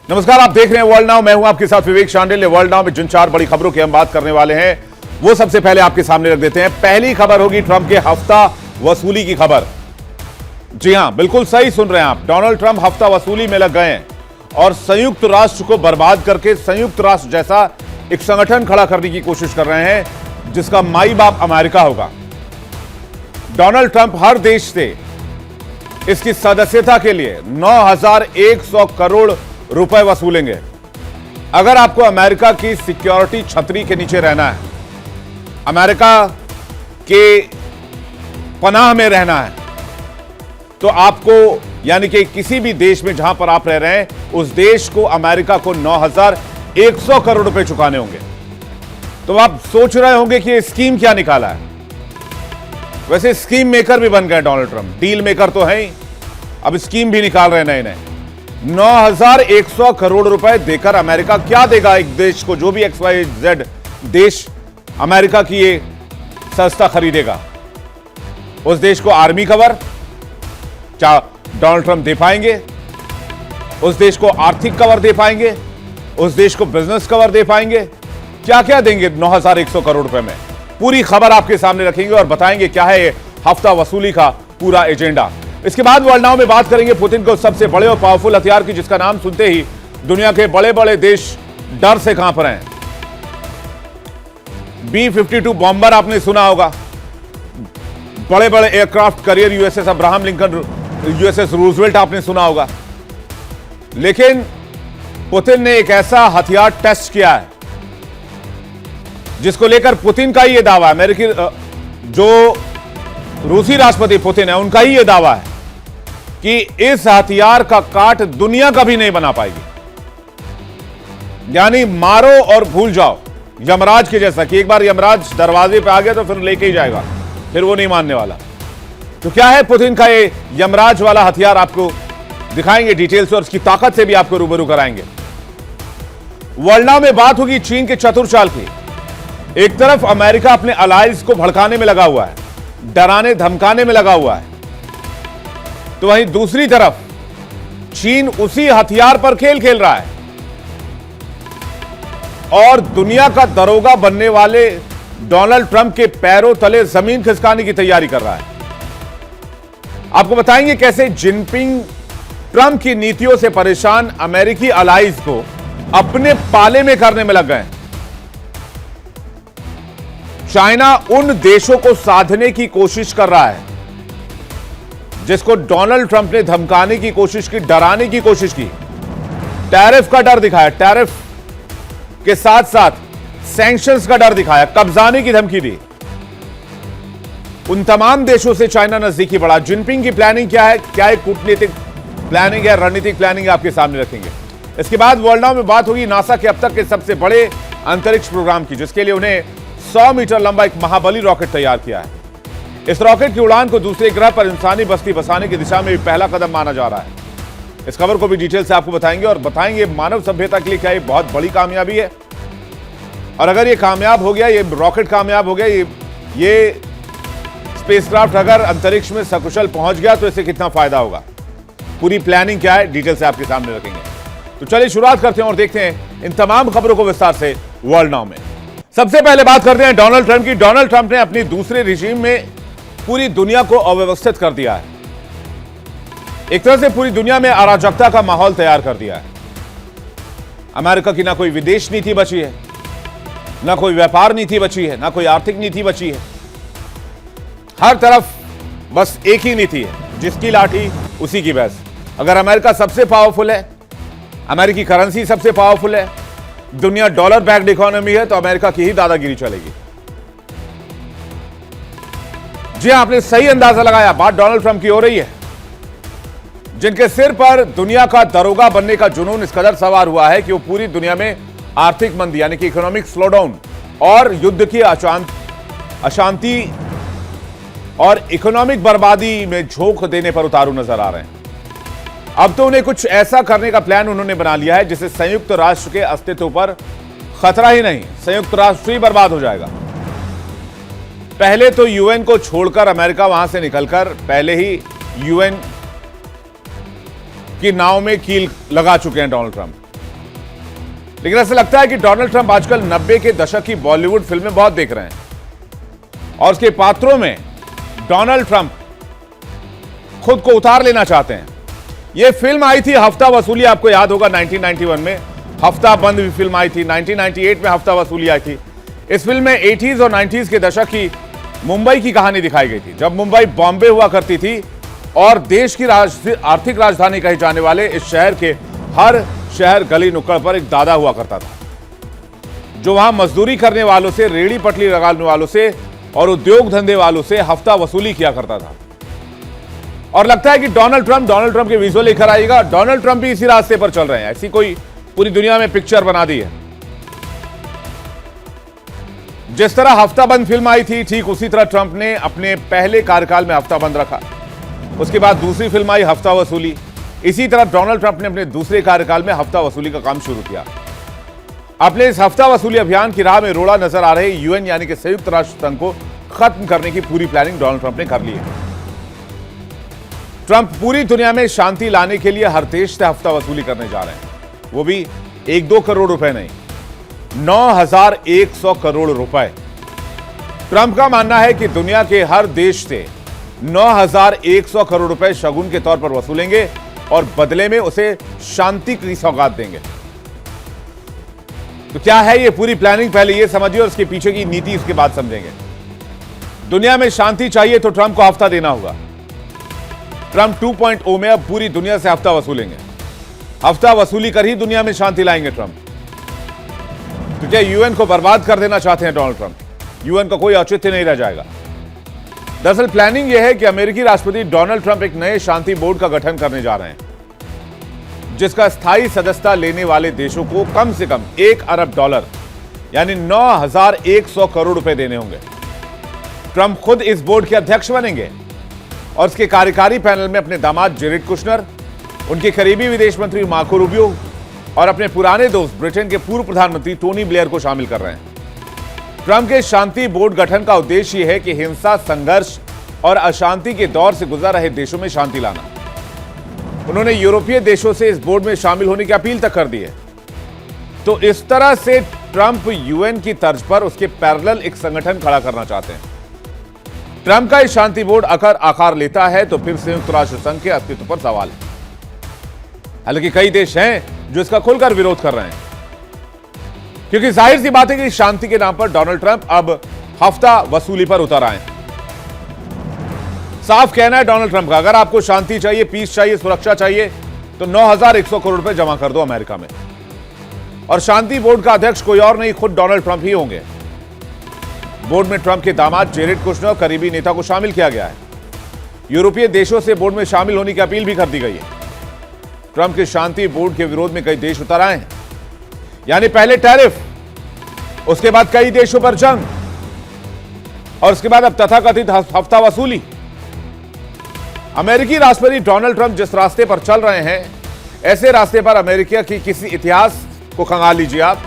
नमस्कार, आप देख रहे हैं वर्ल्ड नाउ। मैं हूं आपके साथ विवेक शांडिल्य। वर्ल्ड नाउ में जिन 4 बड़ी खबरों की हम बात करने वाले हैं वो सबसे पहले आपके सामने रख देते हैं। पहली खबर होगी ट्रंप के हफ्ता वसूली की खबर। जी हां, बिल्कुल सही सुन रहे हैं आप। डोनाल्ड ट्रंप हफ्ता वसूली में लग गए हैं और संयुक्त राष्ट्र को बर्बाद करके संयुक्त राष्ट्र जैसा एक संगठन खड़ा करने की कोशिश कर रहे हैं जिसका माई बाप अमेरिका होगा। डोनाल्ड ट्रंप हर देश से इसकी सदस्यता के लिए 9,100 करोड़ रुपए वसूलेंगे। अगर आपको अमेरिका की सिक्योरिटी छतरी के नीचे रहना है, अमेरिका के पनाह में रहना है, तो आपको यानी कि किसी भी देश में जहां पर आप रह रहे हैं उस देश को अमेरिका को 9,100 करोड़ रुपए चुकाने होंगे। तो आप सोच रहे होंगे कि ये स्कीम क्या निकाला है। वैसे स्कीम मेकर भी बन गए डोनाल्ड ट्रंप, डील मेकर तो है ही, अब स्कीम भी निकाल रहे हैं नए नए। 9,100 करोड़ रुपए देकर अमेरिका क्या देगा एक देश को, जो भी XYZ देश अमेरिका की ये संस्था खरीदेगा। उस देश को आर्मी कवर क्या डोनाल्ड ट्रंप दे पाएंगे? उस देश को आर्थिक कवर दे पाएंगे? उस देश को बिजनेस कवर दे पाएंगे? क्या क्या देंगे 9,100 करोड़ रुपए में? पूरी खबर आपके सामने रखेंगे और बताएंगे क्या है ये हफ्ता वसूली का पूरा एजेंडा। इसके बाद वर्ल्ड नाउ में बात करेंगे पुतिन को सबसे बड़े और पावरफुल हथियार की, जिसका नाम सुनते ही दुनिया के बड़े बड़े देश डर से कांप रहे हैं। B-52 बॉम्बर आपने सुना होगा, बड़े बड़े aircraft carrier USS Abraham Lincoln, USS Roosevelt आपने सुना होगा। लेकिन पुतिन ने एक ऐसा हथियार टेस्ट किया है जिसको लेकर पुतिन का ही यह दावा है, अमेरिकी जो रूसी राष्ट्रपति पुतिन है उनका ही यह दावा है कि इस हथियार का काट दुनिया कभी नहीं बना पाएगी। यानी मारो और भूल जाओ, यमराज के जैसा कि एक बार यमराज दरवाजे पे आ गया तो फिर लेके ही जाएगा, फिर वो नहीं मानने वाला। तो क्या है पुतिन का ये यमराज वाला हथियार, आपको दिखाएंगे डिटेल से और उसकी ताकत से भी आपको रूबरू कराएंगे। वर्ल्ड नाउ में बात होगी चीन के चतुर चाल की। एक तरफ अमेरिका अपने अलायंस को भड़काने में लगा हुआ है, डराने धमकाने में लगा हुआ है, तो वहीं दूसरी तरफ चीन उसी हथियार पर खेल खेल रहा है और दुनिया का दरोगा बनने वाले डोनाल्ड ट्रंप के पैरों तले जमीन खिसकाने की तैयारी कर रहा है। आपको बताएंगे कैसे जिनपिंग ट्रंप की नीतियों से परेशान अमेरिकी अलाइज को अपने पाले में करने में लग गए। चाइना उन देशों को साधने की कोशिश कर रहा है जिसको डोनाल्ड ट्रंप ने धमकाने की कोशिश की, डराने की कोशिश की। टैरिफ का डर दिखाया, टैरिफ के साथ साथ सैंक्शंस का डर दिखाया, कब्जाने की धमकी दी। उन तमाम देशों से चाइना नजदीकी बढ़ा। जिनपिंग की प्लानिंग क्या है, क्या एक कूटनीतिक प्लानिंग है, रणनीतिक प्लानिंग है, आपके सामने रखेंगे। इसके बाद वर्ल्ड नाउ में बात होगी नासा के अब तक के सबसे बड़े अंतरिक्ष प्रोग्राम की, जिसके लिए उन्हें 100 मीटर लंबा एक महाबली रॉकेट तैयार किया है। इस रॉकेट की उड़ान को दूसरे ग्रह पर इंसानी बस्ती बसाने की दिशा में भी पहला कदम माना जा रहा है। इस खबर को भी डिटेल से आपको बताएंगे और बताएंगे मानव सभ्यता के लिए क्या ये बहुत बड़ी कामयाबी है, और अगर ये कामयाब हो गया, ये रॉकेट कामयाब हो गया, ये स्पेसक्राफ्ट अगर अंतरिक्ष में सकुशल पहुंच गया तो इससे कितना फायदा होगा। पूरी प्लानिंग क्या है डिटेल से आपके सामने रखेंगे। तो चलिए शुरुआत करते हैं और देखते हैं इन तमाम खबरों को विस्तार से वर्ल्ड नाउ में। सबसे पहले बात करते हैं डोनाल्ड ट्रंप की। डोनाल्ड ट्रंप ने अपनी दूसरे रिजीम में पूरी दुनिया को अव्यवस्थित कर दिया है। एक तरह से पूरी दुनिया में अराजकता का माहौल तैयार कर दिया है। अमेरिका की ना कोई विदेश नीति बची है, ना कोई व्यापार नीति बची है, ना कोई आर्थिक नीति बची है। हर तरफ बस एक ही नीति है, जिसकी लाठी उसी की भैंस। अगर अमेरिका सबसे पावरफुल है, अमेरिकी करेंसी सबसे पावरफुल है, दुनिया डॉलर बैक्ड इकोनॉमी है, तो अमेरिका की ही दादागिरी चलेगी। जी हां, आपने सही अंदाजा लगाया, बात डोनाल्ड ट्रंप की हो रही है, जिनके सिर पर दुनिया का दरोगा बनने का जुनून इस कदर सवार हुआ है कि वो पूरी दुनिया में आर्थिक मंदी यानी कि इकोनॉमिक स्लोडाउन और युद्ध की अशांति और इकोनॉमिक बर्बादी में झोंक देने पर उतारू नजर आ रहे हैं। अब तो उन्हें कुछ ऐसा करने का प्लान उन्होंने बना लिया है जिससे संयुक्त राष्ट्र के अस्तित्व पर खतरा ही नहीं, संयुक्त राष्ट्र ही बर्बाद हो जाएगा। पहले तो यूएन को छोड़कर अमेरिका वहां से निकलकर पहले ही यूएन की नाव में कील लगा चुके हैं डोनाल्ड ट्रंप। लेकिन ऐसा लगता है कि डोनाल्ड ट्रंप आजकल 90 के दशक की बॉलीवुड फिल्में बहुत देख रहे हैं और उसके पात्रों में डोनाल्ड ट्रंप खुद को उतार लेना चाहते हैं। यह फिल्म आई थी हफ्ता वसूली, आपको याद होगा 1991 में हफ्ता बंद भी फिल्म आई थी, 1998 में हफ्ता वसूली आई थी। इस फिल्म में 80s और 90s के दशक की मुंबई की कहानी दिखाई गई थी, जब मुंबई बॉम्बे हुआ करती थी और देश की आर्थिक राजधानी कहे जाने वाले इस शहर के हर शहर गली नुक्कड़ पर एक दादा हुआ करता था, जो वहां मजदूरी करने वालों से, रेहड़ी पटरी लगाने वालों से और उद्योग धंधे वालों से हफ्ता वसूली किया करता था। और लगता है कि डोनाल्ड ट्रंप के विजुअल लेकर आएगा। डोनाल्ड ट्रंप भी इसी रास्ते पर चल रहे हैं, ऐसी कोई पूरी दुनिया में पिक्चर बना दी है। जिस तरह हफ्ता बंद फिल्म आई थी, ठीक उसी तरह ट्रंप ने अपने पहले कार्यकाल में हफ्ता बंद रखा। उसके बाद दूसरी फिल्म आई हफ्ता वसूली। इसी तरह डोनाल्ड ट्रंप ने अपने दूसरे कार्यकाल में हफ्ता वसूली का काम शुरू किया। अपने इस हफ्ता वसूली अभियान की राह में रोड़ा नजर आ रहे यूएन यानी कि संयुक्त राष्ट्र संघ को खत्म करने की पूरी प्लानिंग डोनाल्ड ट्रंप ने कर ली है। ट्रंप पूरी दुनिया में शांति लाने के लिए हर देश से हफ्ता वसूली करने जा रहे हैं, वो भी 1-2 करोड़ रुपए नहीं, 9,100 करोड़ रुपए। ट्रंप का मानना है कि दुनिया के हर देश से 9,100 करोड़ रुपए शगुन के तौर पर वसूलेंगे और बदले में उसे शांति की सौगात देंगे। तो क्या है ये पूरी प्लानिंग, पहले ये समझिए और उसके पीछे की नीति उसके बाद समझेंगे। दुनिया में शांति चाहिए तो ट्रंप को हफ्ता देना होगा। ट्रंप 2.0 में अब पूरी दुनिया से हफ्ता वसूलेंगे। हफ्ता वसूली कर ही दुनिया में शांति लाएंगे ट्रंप। तो क्या यूएन को बर्बाद कर देना चाहते हैं डोनाल्ड ट्रंप? यूएन का कोई औचित्य नहीं रह जाएगा। दरअसल प्लानिंग यह है कि अमेरिकी राष्ट्रपति डोनाल्ड ट्रंप एक नए शांति बोर्ड का गठन करने जा रहे हैं, जिसका स्थायी सदस्यता लेने वाले देशों को कम से कम $1 अरब यानी 9,100 करोड़ रुपए देने होंगे। ट्रंप खुद इस बोर्ड के अध्यक्ष बनेंगे और इसके कार्यकारी पैनल में अपने दामाद जेरेड कुशनर, उनके करीबी विदेश मंत्री मार्को रूबियो और अपने पुराने दोस्त ब्रिटेन के पूर्व प्रधानमंत्री टोनी ब्लेयर को शामिल कर रहे हैं। ट्रंप के शांति बोर्ड गठन का उद्देश्य यह है कि हिंसा, संघर्ष और अशांति के दौर से गुजर रहे देशों में शांति लाना। उन्होंने यूरोपीय देशों से इस बोर्ड में शामिल होने की अपील तक कर दी है। तो इस तरह से ट्रंप यूएन की तर्ज पर उसके पैरेलल एक संगठन खड़ा करना चाहते हैं। ट्रंप का इस शांति बोर्ड अगर आकार लेता है तो फिर संयुक्त राष्ट्र संघ के अस्तित्व पर सवाल है। हालांकि कई देश हैं जो इसका खुलकर विरोध कर रहे हैं, क्योंकि जाहिर सी बात है कि शांति के नाम पर डोनाल्ड ट्रंप अब हफ्ता वसूली पर उतर आए। साफ कहना है डोनाल्ड ट्रंप का, अगर आपको शांति चाहिए, पीस चाहिए, सुरक्षा चाहिए तो 9,100 करोड़ रुपए जमा कर दो अमेरिका में। और शांति बोर्ड का अध्यक्ष कोई और नहीं, खुद डोनाल्ड ट्रंप ही होंगे। बोर्ड में ट्रंप के दामाद जेरेड कुशनर, करीबी नेता को शामिल किया गया है। यूरोपीय देशों से बोर्ड में शामिल होने की अपील भी कर दी गई है। ट्रंप के शांति बोर्ड के विरोध में कई देश उतर आए हैं, यानी पहले टैरिफ, उसके बाद कई देशों पर जंग और उसके बाद अब तथाकथित हफ्ता वसूली। अमेरिकी राष्ट्रपति डोनाल्ड ट्रंप जिस रास्ते पर चल रहे हैं, ऐसे रास्ते पर अमेरिका की किसी इतिहास को खंगाल लीजिए आप,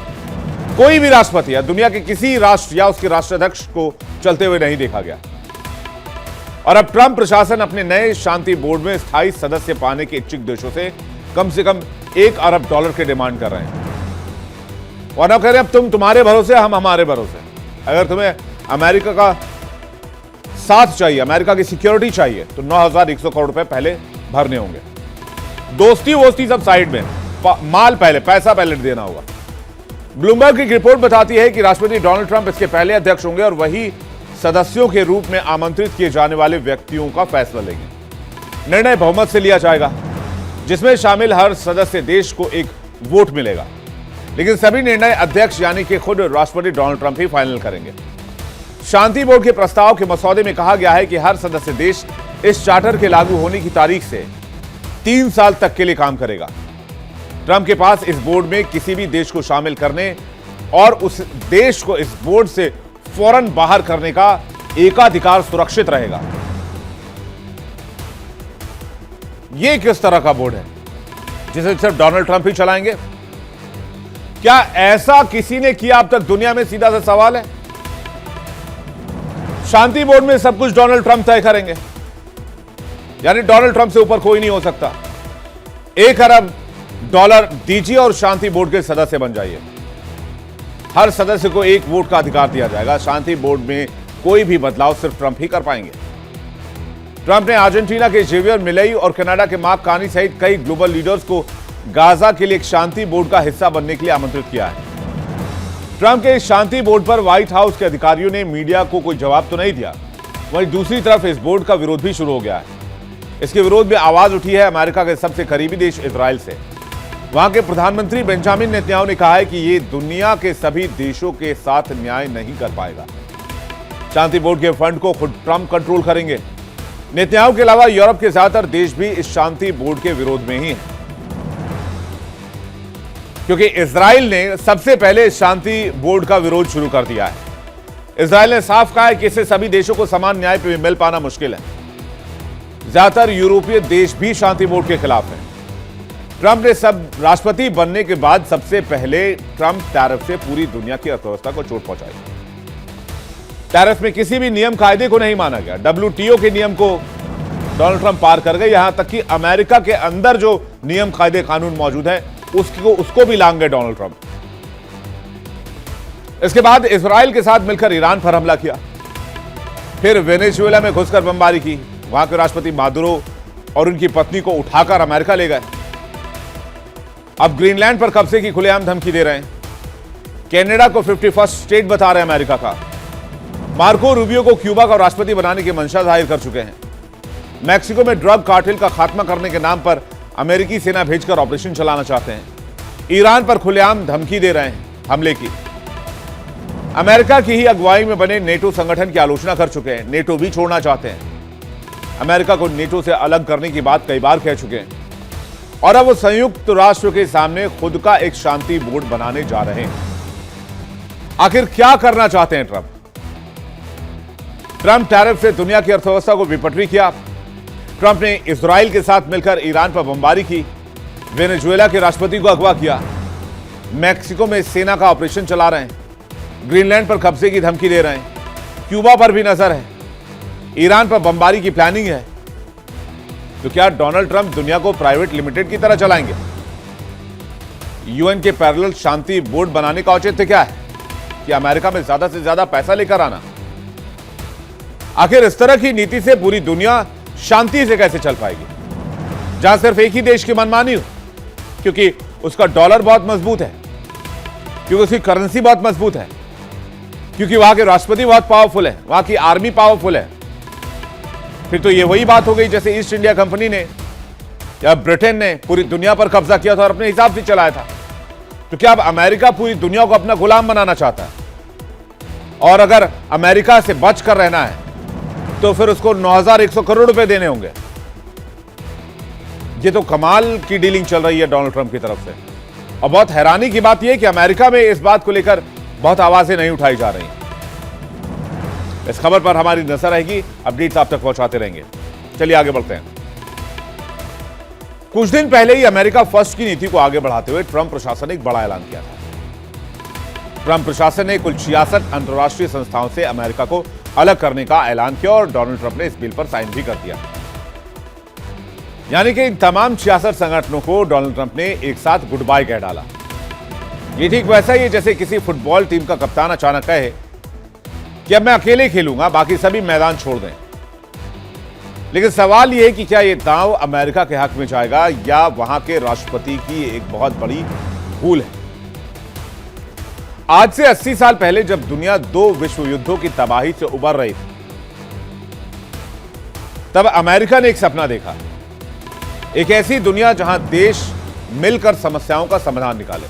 कोई भी राष्ट्रपति या दुनिया के किसी राष्ट्र या उसके राष्ट्राध्यक्ष को चलते हुए नहीं देखा गया। और अब ट्रंप प्रशासन अपने नए शांति बोर्ड में स्थायी सदस्य पाने के इच्छुक देशों से कम $1 अरब की डिमांड कर रहे हैं। और ना कह रहे अब तुम्हारे भरोसे, हम हमारे भरोसे। अगर तुम्हें अमेरिका का साथ चाहिए, अमेरिका की सिक्योरिटी चाहिए तो 9,100 करोड़ रुपए पहले भरने होंगे। दोस्ती वोस्ती सब साइड में, माल पहले, पैसा पहले देना होगा। ब्लूमबर्ग की रिपोर्ट बताती है कि राष्ट्रपति डोनाल्ड ट्रंप इसके पहले अध्यक्ष होंगे और वही सदस्यों के रूप में आमंत्रित किए जाने वाले व्यक्तियों का फैसला लेंगे। निर्णय बहुमत से लिया जाएगा, जिसमें शामिल हर सदस्य देश को एक वोट मिलेगा, लेकिन सभी निर्णय अध्यक्ष यानी कि खुद राष्ट्रपति डोनाल्ड ट्रंप ही फाइनल करेंगे। शांति बोर्ड के प्रस्ताव के मसौदे में कहा गया है कि हर सदस्य देश इस चार्टर के लागू होने की तारीख से 3 साल तक के लिए काम करेगा। ट्रंप के पास इस बोर्ड में किसी भी देश को शामिल करने और उस देश को इस बोर्ड से फौरन बाहर करने का एकाधिकार सुरक्षित रहेगा। यह किस तरह का बोर्ड है जिसे सिर्फ डोनाल्ड ट्रंप ही चलाएंगे? क्या ऐसा किसी ने किया अब तक दुनिया में? सीधा सा सवाल है। शांति बोर्ड में सब कुछ डोनाल्ड ट्रंप तय करेंगे, यानी डोनाल्ड ट्रंप से ऊपर कोई नहीं हो सकता। $1 अरब दीजिए और शांति बोर्ड के सदस्य बन जाइए। हर सदस्य को एक वोट का अधिकार दिया जाएगा। शांति बोर्ड में कोई भी बदलाव सिर्फ ट्रंप ही कर पाएंगे। ट्रंप ने अर्जेंटीना के जेवियर मिलेई और कनाडा के मार्क कार्नी सहित कई ग्लोबल लीडर्स को गाजा के लिए एक शांति बोर्ड का हिस्सा बनने के लिए आमंत्रित किया है। ट्रंप के इस शांति बोर्ड पर व्हाइट हाउस के अधिकारियों ने मीडिया को कोई जवाब तो नहीं दिया, वहीं दूसरी तरफ इस बोर्ड का विरोध भी शुरू हो गया है। इसके विरोध में आवाज उठी है अमेरिका के सबसे करीबी देश इजराइल से। वहां के प्रधानमंत्री बेंजामिन नेतन्याहू ने कहा है कि ये दुनिया के सभी देशों के साथ न्याय नहीं कर पाएगा। शांति बोर्ड के फंड को खुद ट्रंप कंट्रोल करेंगे। नेतन्याहू के अलावा यूरोप के ज्यादातर देश भी इस शांति बोर्ड के विरोध में ही हैं, क्योंकि इजराइल ने सबसे पहले इस शांति बोर्ड का विरोध शुरू कर दिया है। इजराइल ने साफ कहा है कि इससे सभी देशों को समान न्याय पे मिल पाना मुश्किल है। ज्यादातर यूरोपीय देश भी शांति बोर्ड के खिलाफ हैं। ट्रंप ने सब राष्ट्रपति बनने के बाद सबसे पहले ट्रंप टैरिफ से पूरी दुनिया की अर्थव्यवस्था को चोट पहुंचाई। टैरिफ में किसी भी नियम कायदे को नहीं माना गया। WTO के नियम को डोनाल्ड ट्रंप पार कर गए। यहां तक कि अमेरिका के अंदर जो नियम कायदे कानून मौजूद है उसको भी लांग गए डोनाल्ड ट्रंप। इसके बाद इजराइल के साथ मिलकर ईरान पर हमला किया, फिर वेनेजुएला में घुसकर बमबारी की। वहां के राष्ट्रपति मादुरो और उनकी पत्नी को उठाकर अमेरिका ले गए। अब ग्रीनलैंड पर कब्जे की खुलेआम धमकी दे रहे हैं। कनाडा को 51st स्टेट बता रहे हैं अमेरिका का। मार्को रूबियो को क्यूबा का राष्ट्रपति बनाने की मंशा जाहिर कर चुके हैं। मैक्सिको में ड्रग कार्टेल का खात्मा करने के नाम पर अमेरिकी सेना भेजकर ऑपरेशन चलाना चाहते हैं। ईरान पर खुलेआम धमकी दे रहे हैं हमले की। अमेरिका की ही अगुवाई में बने नेटो संगठन की आलोचना कर चुके हैं। नेटो भी छोड़ना चाहते हैं। अमेरिका को नेटो से अलग करने की बात कई बार कह चुके हैं और अब वो संयुक्त राष्ट्र के सामने खुद का एक शांति बोर्ड बनाने जा रहे हैं। आखिर क्या करना चाहते हैं ट्रंप? ट्रंप टैरिफ से दुनिया की अर्थव्यवस्था को विपटरी किया। ट्रंप ने इजराइल के साथ मिलकर ईरान पर बमबारी की, वेनेजुएला के राष्ट्रपति को अगवा किया, मैक्सिको में सेना का ऑपरेशन चला रहे हैं, ग्रीनलैंड पर कब्जे की धमकी दे रहे हैं, क्यूबा पर भी नजर है, ईरान पर बमबारी की प्लानिंग है। तो क्या डोनाल्ड ट्रंप दुनिया को प्राइवेट लिमिटेड की तरह चलाएंगे? यूएन के पैरेलल शांति बोर्ड बनाने का औचित्य क्या है? कि अमेरिका में ज्यादा से ज्यादा पैसा लेकर आना? आखिर इस तरह की नीति से पूरी दुनिया शांति से कैसे चल पाएगी, जहां सिर्फ एक ही देश की मनमानी हो? क्योंकि उसका डॉलर बहुत मजबूत है, क्योंकि उसकी करेंसी बहुत मजबूत है, क्योंकि वहां के राष्ट्रपति बहुत पावरफुल है, वहां की आर्मी पावरफुल है। फिर तो ये वही बात हो गई जैसे ईस्ट इंडिया कंपनी ने या ब्रिटेन ने पूरी दुनिया पर कब्जा किया था और अपने हिसाब से चलाया था। तो क्या अब अमेरिका पूरी दुनिया को अपना गुलाम बनाना चाहता है? और अगर अमेरिका से बच कर रहना है तो फिर उसको 9,100 करोड़ रुपए देने होंगे। ये तो कमाल की डीलिंग चल रही है डोनाल्ड ट्रंप की तरफ से। और बहुत हैरानी की बात यह कि अमेरिका में इस बात को लेकर बहुत आवाजें नहीं उठाई जा रही। इस खबर पर हमारी नजर रहेगी, अपडेट्स आप तक पहुंचाते रहेंगे। चलिए आगे बढ़ते हैं। कुछ दिन पहले ही अमेरिका फर्स्ट की नीति को आगे बढ़ाते हुए ट्रंप प्रशासन ने एक बड़ा ऐलान किया था। ट्रंप प्रशासन ने कुल 66 अंतर्राष्ट्रीय संस्थाओं से अमेरिका को अलग करने का ऐलान किया और डोनाल्ड ट्रंप ने इस बिल पर साइन भी कर दिया। यानी कि इन तमाम 66 संगठनों को डोनाल्ड ट्रंप ने एक साथ गुड बाय कह डाला। ये ठीक वैसा ही है जैसे किसी फुटबॉल टीम का कप्तान अचानक कहे कि अब मैं अकेले खेलूंगा, बाकी सभी मैदान छोड़ दें। लेकिन सवाल यह है कि क्या यह दांव अमेरिका के हक में जाएगा या वहां के राष्ट्रपति की एक बहुत बड़ी भूल है। आज से 80 साल पहले जब दुनिया 2 विश्व युद्धों की तबाही से उबर रही थी, तब अमेरिका ने एक सपना देखा, एक ऐसी दुनिया जहां देश मिलकर समस्याओं का समाधान निकाले,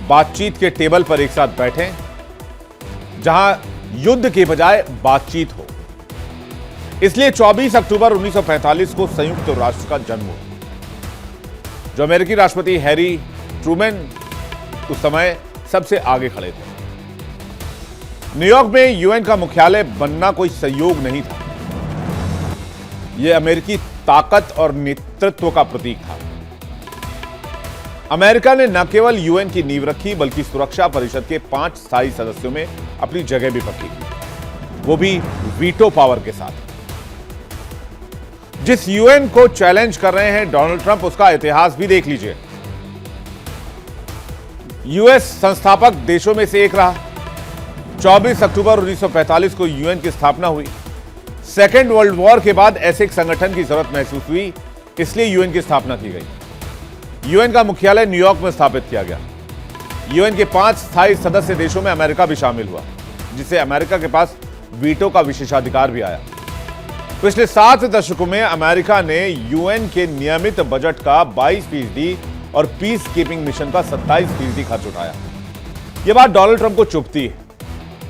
बातचीत के टेबल पर एक साथ बैठें, जहां युद्ध के बजाय बातचीत हो। इसलिए 24 अक्टूबर 1945 को संयुक्त राष्ट्र का जन्म हुआ। जो अमेरिकी राष्ट्रपति हैरी ट्रूमैन उस समय सबसे आगे खड़े थे। न्यूयॉर्क में यूएन का मुख्यालय बनना कोई संयोग नहीं था, यह अमेरिकी ताकत और नेतृत्व का प्रतीक था। अमेरिका ने न केवल यूएन की नींव रखी बल्कि सुरक्षा परिषद के 5 स्थायी सदस्यों में अपनी जगह भी पक्की, वो भी वीटो पावर के साथ। जिस यूएन को चैलेंज कर रहे हैं डोनाल्ड ट्रंप, उसका इतिहास भी देख लीजिए। यूएस संस्थापक देशों में से एक रहा। 24 अक्टूबर 1945 को यूएन की स्थापना हुई। सेकेंड वर्ल्ड वॉर के बाद ऐसे एक संगठन की जरूरत महसूस हुई, इसलिए यूएन की स्थापना की गई। यूएन का मुख्यालय न्यूयॉर्क में स्थापित किया गया। यूएन के 5 स्थायी सदस्य देशों में अमेरिका भी शामिल हुआ, जिससे अमेरिका के पास वीटो का विशेषाधिकार भी आया। पिछले 7 दशकों में अमेरिका ने यूएन के नियमित बजट का 22% और पीस कीपिंग मिशन का 27% खर्च उठाया। यह बात डोनाल्ड ट्रंप को चुभती है।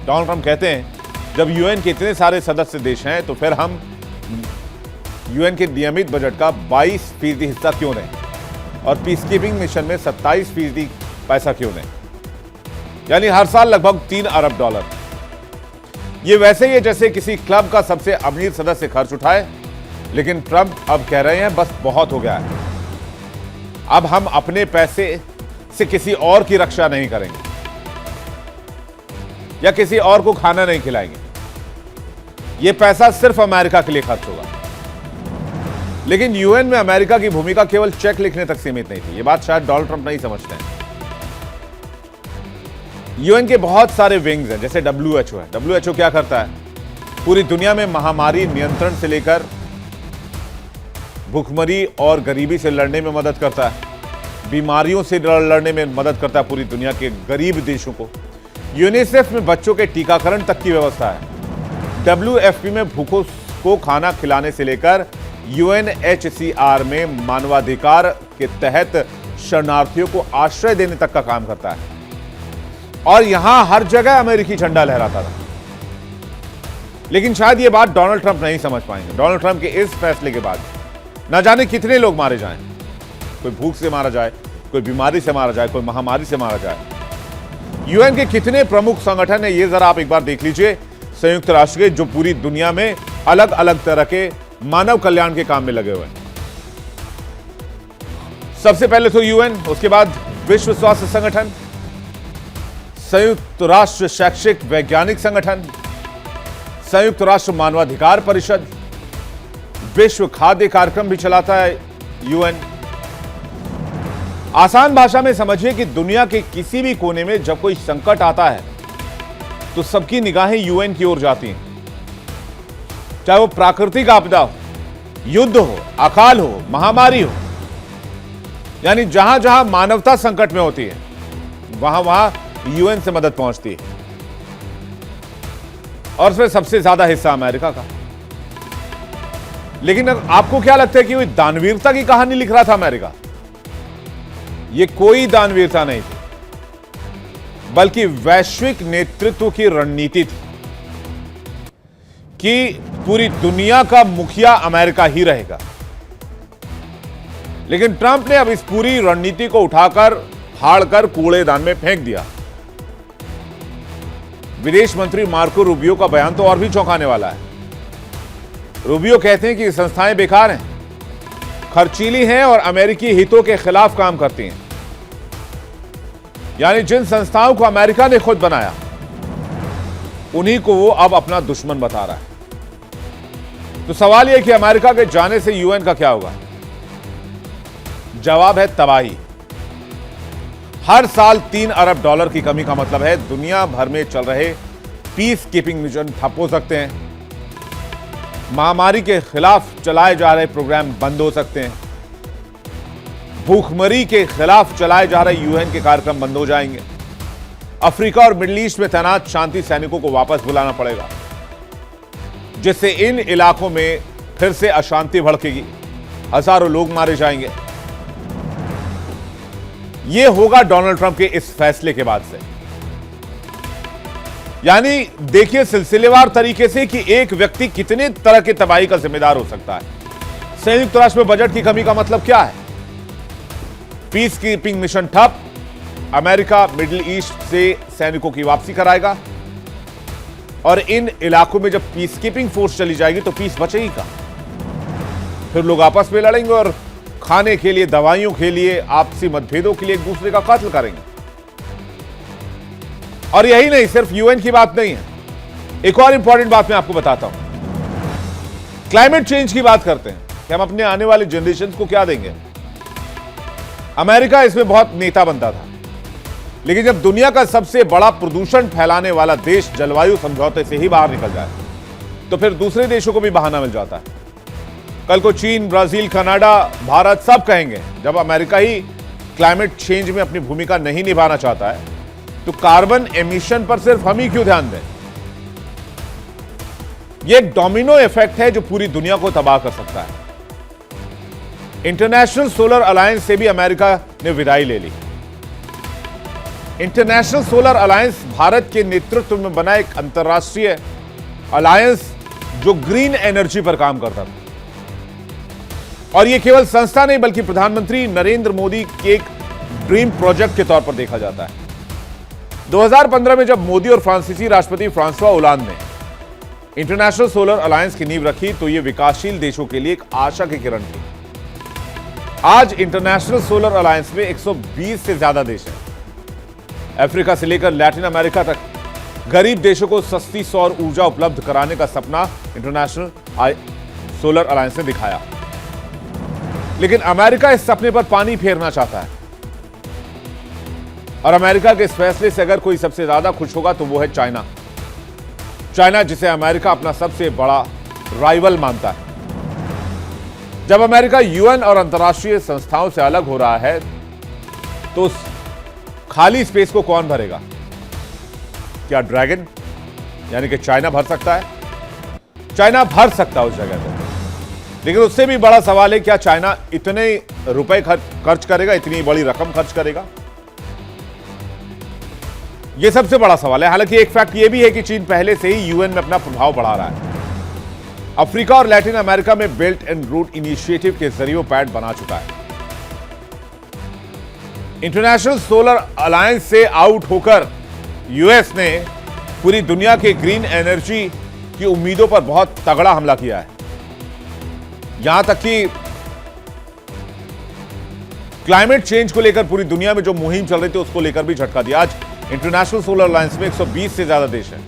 डोनाल्ड ट्रंप कहते हैं, जब यूएन के इतने सारे सदस्य देश हैं तो फिर हम यूएन के नियमित बजट का 22% हिस्सा क्यों दें और पीस कीपिंग मिशन में 27% पैसा क्यों दें, यानी हर साल लगभग $3 अरब। यह वैसे ही है जैसे किसी क्लब का सबसे अमीर सदस्य खर्च उठाए, लेकिन ट्रंप अब कह रहे हैं बस बहुत हो गया है, अब हम अपने पैसे से किसी और की रक्षा नहीं करेंगे या किसी और को खाना नहीं खिलाएंगे। यह पैसा सिर्फ अमेरिका के लिए खर्च होगा। लेकिन यूएन में अमेरिका की भूमिका केवल चेक लिखने तक सीमित नहीं थी। यह बात शायद डोनाल्ड ट्रंप नहीं समझते हैं। यूएन के बहुत सारे विंग्स हैं, जैसे डब्ल्यूएचओ है। डब्ल्यूएचओ क्या करता है? पूरी दुनिया में महामारी नियंत्रण से लेकर भूखमरी और गरीबी से लड़ने में मदद करता है, बीमारियों से लड़ने में मदद करता है पूरी दुनिया के गरीब देशों को। यूनिसेफ में बच्चों के टीकाकरण तक की व्यवस्था है। डब्ल्यूएफपी में भूखों को खाना खिलाने से लेकर यूएनएचसीआर में मानवाधिकार के तहत शरणार्थियों को आश्रय देने तक का काम करता है। और यहां हर जगह अमेरिकी झंडा लहराता था। लेकिन शायद यह बात डोनाल्ड ट्रंप नहीं समझ पाएंगे। डोनाल्ड ट्रंप के इस फैसले के बाद न जाने कितने लोग मारे जाएं। कोई भूख से मारा जाए, कोई बीमारी से मारा जाए, कोई महामारी से मारा जाए। यूएन के कितने प्रमुख संगठन है ये जरा आप एक बार देख लीजिए। संयुक्त राष्ट्र के, जो पूरी दुनिया में अलग अलग तरह के मानव कल्याण के काम में लगे हुए हैं। सबसे पहले तो यूएन, उसके बाद विश्व स्वास्थ्य संगठन, संयुक्त राष्ट्र शैक्षिक वैज्ञानिक संगठन, संयुक्त राष्ट्र मानवाधिकार परिषद, विश्व खाद्य कार्यक्रम भी चलाता है यूएन। आसान भाषा में समझिए कि दुनिया के किसी भी कोने में जब कोई संकट आता है तो सबकी निगाहें यूएन की ओर जाती हैं। चाहे वो प्राकृतिक आपदा हो, युद्ध हो, अकाल हो, महामारी हो, यानी जहां जहां मानवता संकट में होती है वहां वहां यूएन से मदद पहुंचती है। और उसमें सबसे ज्यादा हिस्सा अमेरिका का। लेकिन आपको क्या लगता है कि वो दानवीरता की कहानी लिख रहा था अमेरिका? ये कोई दानवीरता नहीं थी, बल्कि वैश्विक नेतृत्व की रणनीति थी कि पूरी दुनिया का मुखिया अमेरिका ही रहेगा। लेकिन ट्रंप ने अब इस पूरी रणनीति को उठाकर फाड़कर कूड़ेदान में फेंक दिया। विदेश मंत्री मार्को रूबियो का बयान तो और भी चौंकाने वाला है। रूबियो कहते हैं कि संस्थाएं बेकार हैं, खर्चीली हैं और अमेरिकी हितों के खिलाफ काम करती हैं। यानी जिन संस्थाओं को अमेरिका ने खुद बनाया उन्हीं को वो अब अपना दुश्मन बता रहा है। तो सवाल यह कि अमेरिका के जाने से यूएन का क्या होगा? जवाब है तबाही। हर साल $3 अरब की कमी का मतलब है दुनिया भर में चल रहे पीस कीपिंग मिशन ठप हो सकते हैं, महामारी के खिलाफ चलाए जा रहे प्रोग्राम बंद हो सकते हैं, भूखमरी के खिलाफ चलाए जा रहे यूएन के कार्यक्रम बंद हो जाएंगे, अफ्रीका और मिडिल ईस्ट में तैनात शांति सैनिकों को वापस बुलाना पड़ेगा, जिससे इन इलाकों में फिर से अशांति भड़केगी, हजारों लोग मारे जाएंगे। यह होगा डोनाल्ड ट्रंप के इस फैसले के बाद से। यानी देखिए सिलसिलेवार तरीके से कि एक व्यक्ति कितने तरह की तबाही का जिम्मेदार हो सकता है। संयुक्त राष्ट्र में बजट की कमी का मतलब क्या है? पीस कीपिंग मिशन ठप, अमेरिका मिडिल ईस्ट से सैनिकों की वापसी कराएगा, और इन इलाकों में जब पीस कीपिंग फोर्स चली जाएगी तो पीस बचेगी कहां? फिर लोग आपस में लड़ेंगे और खाने के लिए, दवाइयों के लिए, आपसी मतभेदों के लिए एक दूसरे का कत्ल करेंगे। और यही नहीं, सिर्फ यूएन की बात नहीं है, एक और इंपॉर्टेंट बात मैं आपको बताता हूं। क्लाइमेट चेंज की बात करते हैं कि हम अपने आने वाले जनरेशन को क्या देंगे। अमेरिका इसमें बहुत नेता बनता था, लेकिन जब दुनिया का सबसे बड़ा प्रदूषण फैलाने वाला देश जलवायु समझौते से ही बाहर निकल जाए तो फिर दूसरे देशों को भी बहाना मिल जाता है। कल को चीन, ब्राजील, कनाडा, भारत सब कहेंगे जब अमेरिका ही क्लाइमेट चेंज में अपनी भूमिका नहीं निभाना चाहता है तो कार्बन एमिशन पर सिर्फ हम ही क्यों ध्यान दें। यह एक डोमिनो इफेक्ट है जो पूरी दुनिया को तबाह कर सकता है। इंटरनेशनल सोलर अलायंस से भी अमेरिका ने विदाई ले ली। इंटरनेशनल सोलर अलायंस भारत के नेतृत्व में बना एक अंतर्राष्ट्रीय अलायंस जो ग्रीन एनर्जी पर काम करता था। और यह केवल संस्था नहीं बल्कि प्रधानमंत्री नरेंद्र मोदी के एक ड्रीम प्रोजेक्ट के तौर पर देखा जाता है। 2015 में जब मोदी और फ्रांसीसी राष्ट्रपति फ्रांसवा ओलांद ने इंटरनेशनल सोलर अलायंस की नींव रखी तो यह विकासशील देशों के लिए एक आशा की किरण थी। आज इंटरनेशनल सोलर अलायंस में 120 से ज्यादा देश हैं। अफ्रीका से लेकर लैटिन अमेरिका तक गरीब देशों को सस्ती सौर ऊर्जा उपलब्ध कराने का सपना इंटरनेशनल सोलर अलायंस ने दिखाया। लेकिन अमेरिका इस सपने पर पानी फेरना चाहता है और अमेरिका के इस फैसले से अगर कोई सबसे ज्यादा खुश होगा तो वो है चाइना। चाइना जिसे अमेरिका अपना सबसे बड़ा राइवल मानता है। जब अमेरिका यूएन और अंतर्राष्ट्रीय संस्थाओं से अलग हो रहा है तो उस खाली स्पेस को कौन भरेगा? क्या ड्रैगन यानी कि चाइना भर सकता है? चाइना भर सकता है उस जगह को, लेकिन उससे भी बड़ा सवाल है क्या चाइना इतने रुपए खर्च करेगा, इतनी बड़ी रकम खर्च करेगा? यह सबसे बड़ा सवाल है। हालांकि एक फैक्ट यह भी है कि चीन पहले से ही यूएन में अपना प्रभाव बढ़ा रहा है। अफ्रीका और लैटिन अमेरिका में बेल्ट एंड रोड इनिशिएटिव के जरिए पैड बना चुका है। इंटरनेशनल सोलर अलायंस से आउट होकर यूएस ने पूरी दुनिया के ग्रीन एनर्जी की उम्मीदों पर बहुत तगड़ा हमला किया है। यहां तक कि क्लाइमेट चेंज को लेकर पूरी दुनिया में जो मुहिम चल रही थी उसको लेकर भी झटका दिया। आज इंटरनेशनल सोलर अलायंस में 120 से ज्यादा देश हैं।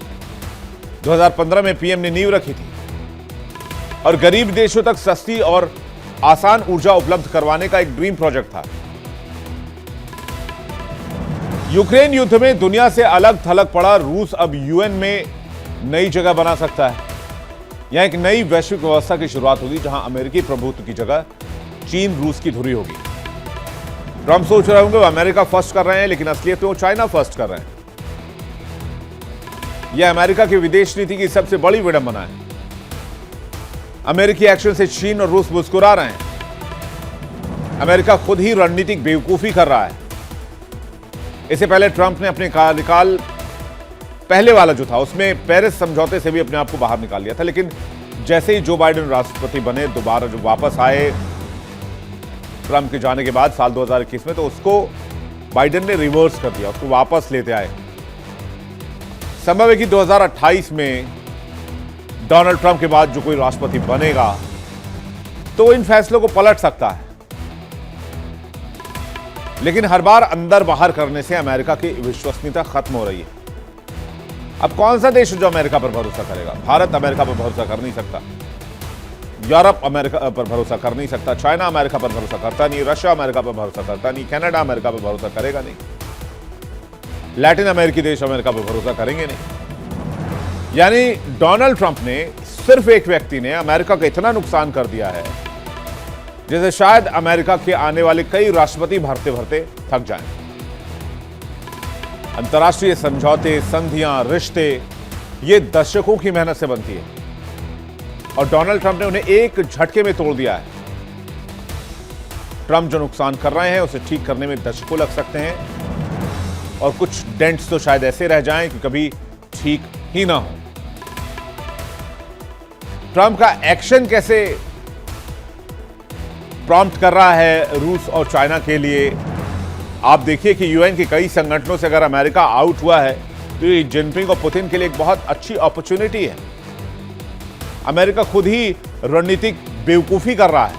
2015 में पीएम ने नींव रखी थी और गरीब देशों तक सस्ती और आसान ऊर्जा उपलब्ध करवाने का एक ड्रीम प्रोजेक्ट था। यूक्रेन युद्ध में दुनिया से अलग थलग पड़ा रूस अब यूएन में नई जगह बना सकता है। यहां एक नई वैश्विक व्यवस्था की शुरुआत होगी जहां अमेरिकी प्रभुत्व की जगह चीन रूस की धुरी होगी। ट्रंप सोच रहे होंगे वो अमेरिका फर्स्ट कर रहे हैं, लेकिन असलियत में वो चाइना फर्स्ट कर रहे हैं। यह अमेरिका की विदेश नीति की सबसे बड़ी विडंबना है। अमेरिकी एक्शन से चीन और रूस मुस्कुरा रहे हैं। अमेरिका खुद ही रणनीतिक बेवकूफी कर रहा है। इससे पहले ट्रंप ने अपने कार्यकाल पहले वाला जो था उसमें पेरिस समझौते से भी अपने आप को बाहर निकाल लिया था, लेकिन जैसे ही जो बाइडेन राष्ट्रपति बने, दोबारा जो वापस आए ट्रंप के जाने के बाद साल 2021 में, तो उसको बाइडेन ने रिवर्स कर दिया, उसको वापस लेते आए। संभव है कि 2028 में डोनाल्ड ट्रंप के बाद जो कोई राष्ट्रपति बनेगा तो इन फैसलों को पलट सकता है। लेकिन हर बार अंदर बाहर करने से अमेरिका की विश्वसनीयता खत्म हो रही है। अब कौन सा देश जो अमेरिका पर भरोसा करेगा? भारत अमेरिका पर भरोसा कर नहीं सकता, यूरोप अमेरिका पर भरोसा कर नहीं सकता, चाइना अमेरिका पर भरोसा करता नहीं, रशिया अमेरिका पर भरोसा करता नहीं, कनाडा अमेरिका पर भरोसा करेगा नहीं, लैटिन अमेरिकी देश अमेरिका पर भरोसा करेंगे नहीं। यानी डोनाल्ड ट्रंप ने, सिर्फ एक व्यक्ति ने अमेरिका को इतना नुकसान कर दिया है जैसे शायद अमेरिका के आने वाले कई राष्ट्रपति भरते भरते थक जाएं। अंतर्राष्ट्रीय समझौते, संधियां, रिश्ते ये दशकों की मेहनत से बनती है और डोनाल्ड ट्रंप ने उन्हें एक झटके में तोड़ दिया है। ट्रंप जो नुकसान कर रहे हैं उसे ठीक करने में दशकों लग सकते हैं और कुछ डेंट्स तो शायद ऐसे रह जाएं कि कभी ठीक ही ना हो। ट्रंप का एक्शन कैसे प्रॉम्प्ट कर रहा है रूस और चाइना के लिए? आप देखिए कि यूएन के कई संगठनों से अगर अमेरिका आउट हुआ है तो ये जिनपिंग और पुतिन के लिए एक बहुत अच्छी अपॉर्चुनिटी है। अमेरिका खुद ही रणनीतिक बेवकूफी कर रहा है।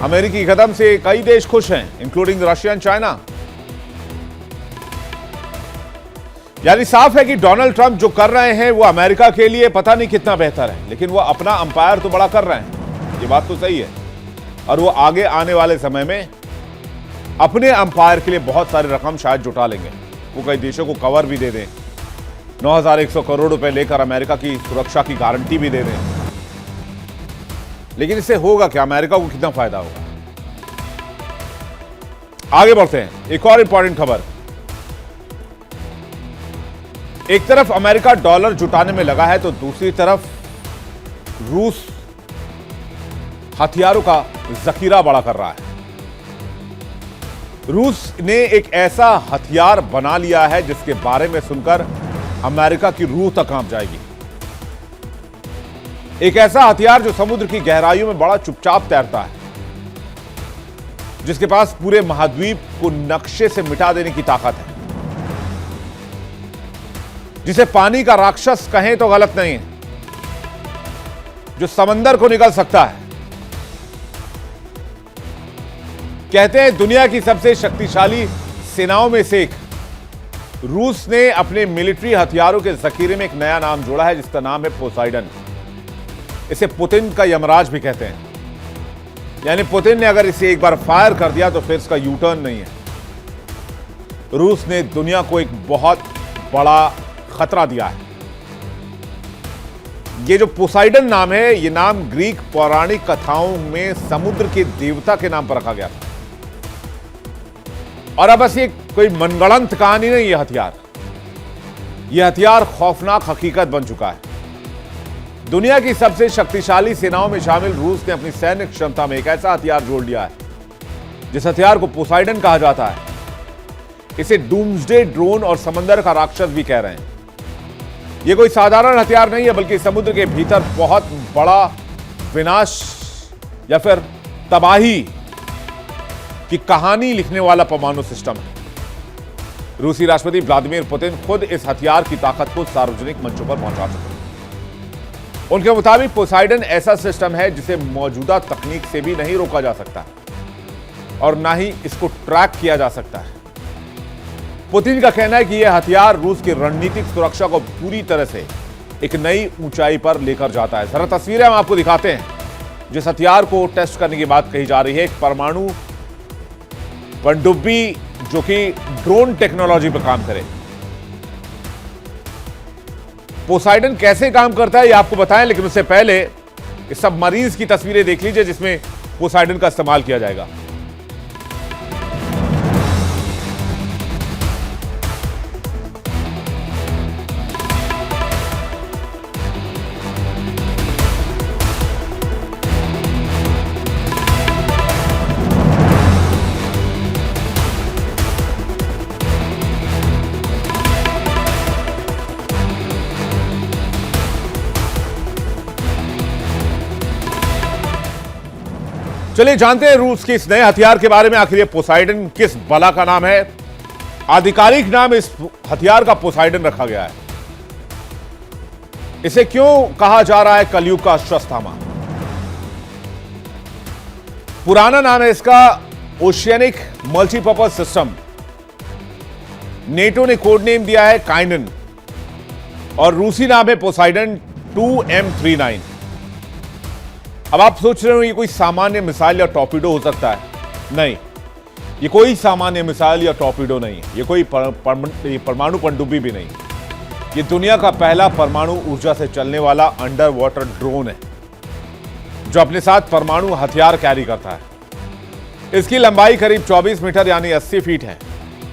अमेरिकी कदम से कई देश खुश हैं, इंक्लूडिंग रशिया एंड चाइना। यानी साफ है कि डोनाल्ड ट्रंप जो कर रहे हैं वो अमेरिका के लिए पता नहीं कितना बेहतर है, लेकिन वो अपना अंपायर तो बड़ा कर रहे हैं, ये बात तो सही है। और वो आगे आने वाले समय में अपने अंपायर के लिए बहुत सारी रकम शायद जुटा लेंगे। वो कई देशों को कवर भी दे दें, 9,100 करोड़ रुपए लेकर अमेरिका की सुरक्षा की गारंटी भी दे दें। लेकिन इससे होगा क्या? अमेरिका को कितना फायदा होगा? आगे बढ़ते हैं। एक और इंपॉर्टेंट खबर। एक तरफ अमेरिका डॉलर जुटाने में लगा है तो दूसरी तरफ रूस हथियारों का जखीरा बड़ा कर रहा है। रूस ने एक ऐसा हथियार बना लिया है जिसके बारे में सुनकर अमेरिका की रूह तक कांप जाएगी। एक ऐसा हथियार जो समुद्र की गहराइयों में बड़ा चुपचाप तैरता है, जिसके पास पूरे महाद्वीप को नक्शे से मिटा देने की ताकत है, जिसे पानी का राक्षस कहें तो गलत नहीं है, जो समंदर को निगल सकता है। कहते हैं दुनिया की सबसे शक्तिशाली सेनाओं में से एक। रूस ने अपने मिलिट्री हथियारों के जखीरे में एक नया नाम जोड़ा है जिसका नाम है पोसाइडन। इसे पुतिन का यमराज भी कहते हैं। यानी पुतिन ने अगर इसे एक बार फायर कर दिया तो फिर इसका यू टर्न नहीं है। रूस ने दुनिया को एक बहुत बड़ा खतरा दिया है। ये जो पोसाइडन नाम है, ये नाम ग्रीक पौराणिक कथाओं में समुद्र के देवता के नाम पर रखा गया था। और अब बस ये कोई मनगढ़ंत कहानी नहीं। यह हथियार खौफनाक हकीकत बन चुका है। दुनिया की सबसे शक्तिशाली सेनाओं में शामिल रूस ने अपनी सैन्य क्षमता में एक ऐसा हथियार जोड़ लिया है जिस हथियार को पोसाइडन कहा जाता है। इसे डूम्सडे ड्रोन और समंदर का राक्षस भी कह रहे हैं। यह कोई साधारण हथियार नहीं है, बल्कि समुद्र के भीतर बहुत बड़ा विनाश या फिर तबाही की कहानी लिखने वाला परमाणु सिस्टम है। रूसी राष्ट्रपति व्लादिमीर पुतिन खुद इस हथियार की ताकत को सार्वजनिक मंचों पर पहुंचा चुके हैं। उनके मुताबिक पोसाइडन ऐसा सिस्टम है जिसे मौजूदा तकनीक से भी नहीं रोका जा सकता और ना ही इसको ट्रैक किया जा सकता है। पुतिन का कहना है कि यह हथियार रूस की रणनीतिक सुरक्षा को पूरी तरह से एक नई ऊंचाई पर लेकर जाता है। जरा तस्वीरें हम आपको दिखाते हैं जिस हथियार को टेस्ट करने की बात कही जा रही है। एक परमाणु पनडुब्बी जो कि ड्रोन टेक्नोलॉजी पर काम करे। पोसाइडन कैसे काम करता है ये आपको बताएं, लेकिन उससे पहले इस सबमरीन की तस्वीरें देख लीजिए जिसमें पोसाइडन का इस्तेमाल किया जाएगा। चलिए जानते हैं रूस के इस नए हथियार के बारे में। आखिर ये पोसाइडन किस बला का नाम है? आधिकारिक नाम इस हथियार का पोसाइडन रखा गया है। इसे क्यों कहा जा रहा है कलयुग का अश्वत्थामा? पुराना नाम है इसका ओशियनिक मल्टीपर्पज सिस्टम। नेटो ने कोड नेम दिया है काइनन और रूसी नाम है पोसाइडन 2M39। अब आप सोच रहे हो ये कोई सामान्य मिसाइल या टॉर्पीडो हो सकता है? नहीं, ये कोई सामान्य मिसाइल या टॉर्पीडो नहीं है। ये कोई परमाणु पनडुब्बी भी नहीं। ये दुनिया का पहला परमाणु ऊर्जा से चलने वाला अंडर वाटर ड्रोन है जो अपने साथ परमाणु हथियार कैरी करता है। इसकी लंबाई करीब 24 मीटर यानी 80 फीट है,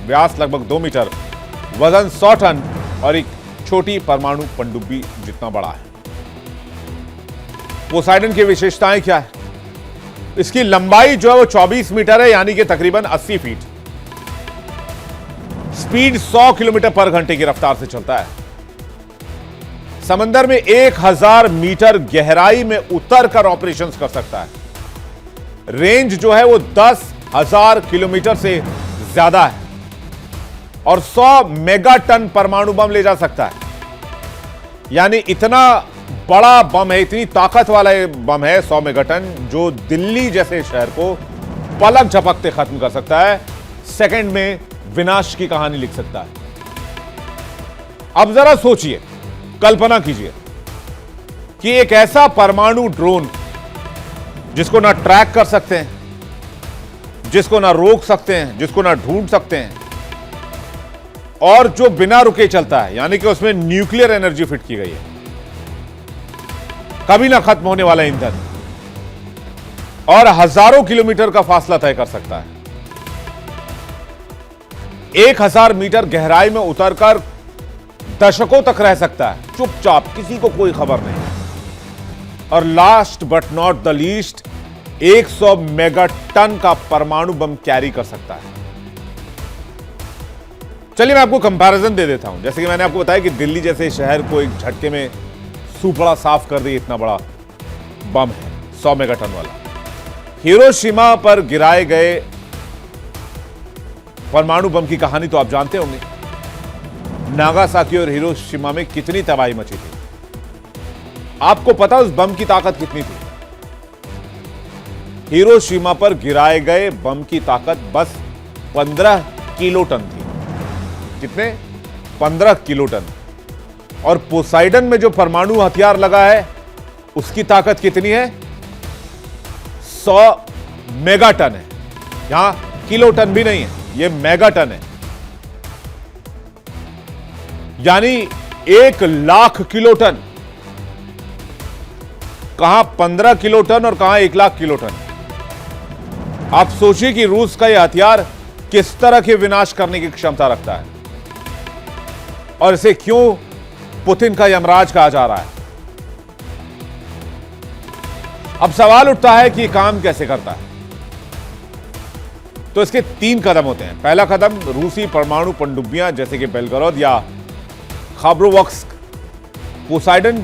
व्यास लगभग 2 मीटर, वजन 100 टन और एक छोटी परमाणु पनडुब्बी जितना बड़ा है। पोसाइडन की विशेषताएं क्या है? इसकी लंबाई जो है वो 24 मीटर है यानी कि तकरीबन 80 फीट। स्पीड 100 किलोमीटर पर घंटे की रफ्तार से चलता है। समंदर में 1000 मीटर गहराई में उतरकर ऑपरेशंस कर सकता है। रेंज जो है वो 10,000 किलोमीटर से ज्यादा है और 100 मेगा टन परमाणु बम ले जा सकता है। यानी इतना बड़ा बम है, इतनी ताकत वाला बम है 100 मेगाटन, जो दिल्ली जैसे शहर को पलक झपकते खत्म कर सकता है। सेकंड में विनाश की कहानी लिख सकता है। अब जरा सोचिए, कल्पना कीजिए कि एक ऐसा परमाणु ड्रोन जिसको ना ट्रैक कर सकते हैं, जिसको ना रोक सकते हैं, जिसको ना ढूंढ सकते हैं, और जो बिना रुके चलता है, यानी कि उसमें न्यूक्लियर एनर्जी फिट की गई है, कभी ना खत्म होने वाला ईंधन, और हजारों किलोमीटर का फासला तय कर सकता है। 1000 मीटर गहराई में उतरकर दशकों तक रह सकता है चुपचाप, किसी को कोई खबर नहीं। और last but not the least, 100 megaton का परमाणु बम कैरी कर सकता है। चलिए मैं आपको कंपैरिजन दे देता हूं। जैसे कि मैंने आपको बताया कि दिल्ली जैसे शहर को एक झटके में सूपड़ा साफ कर दी, इतना बड़ा बम है 100 मेगाटन वाला। हिरोशिमा पर गिराए गए परमाणु बम की कहानी तो आप जानते होंगे। नागासाकी और हिरोशिमा में कितनी तबाही मची थी। आपको पता उस बम की ताकत कितनी थी? हिरोशिमा पर गिराए गए बम की ताकत बस 15 किलो टन थी। कितने? 15 किलो टन। और पोसाइडन में जो परमाणु हथियार लगा है उसकी ताकत कितनी है? 100 मेगाटन है। यहां किलो टन भी नहीं है, यह मेगाटन है। यानी 1,00,000 किलो टन। कहां 15 किलो टन और कहां 1,00,000 किलो टन। आप सोचिए कि रूस का यह हथियार किस तरह के विनाश करने की क्षमता रखता है, और इसे क्यों पुतिन का यमराज कहा जा रहा है। अब सवाल उठता है कि काम कैसे करता है। तो इसके 3 कदम होते हैं। पहला कदम, रूसी परमाणु पनडुब्बियां जैसे कि बेलगोरोद या खाबरोवस्क पोसाइडन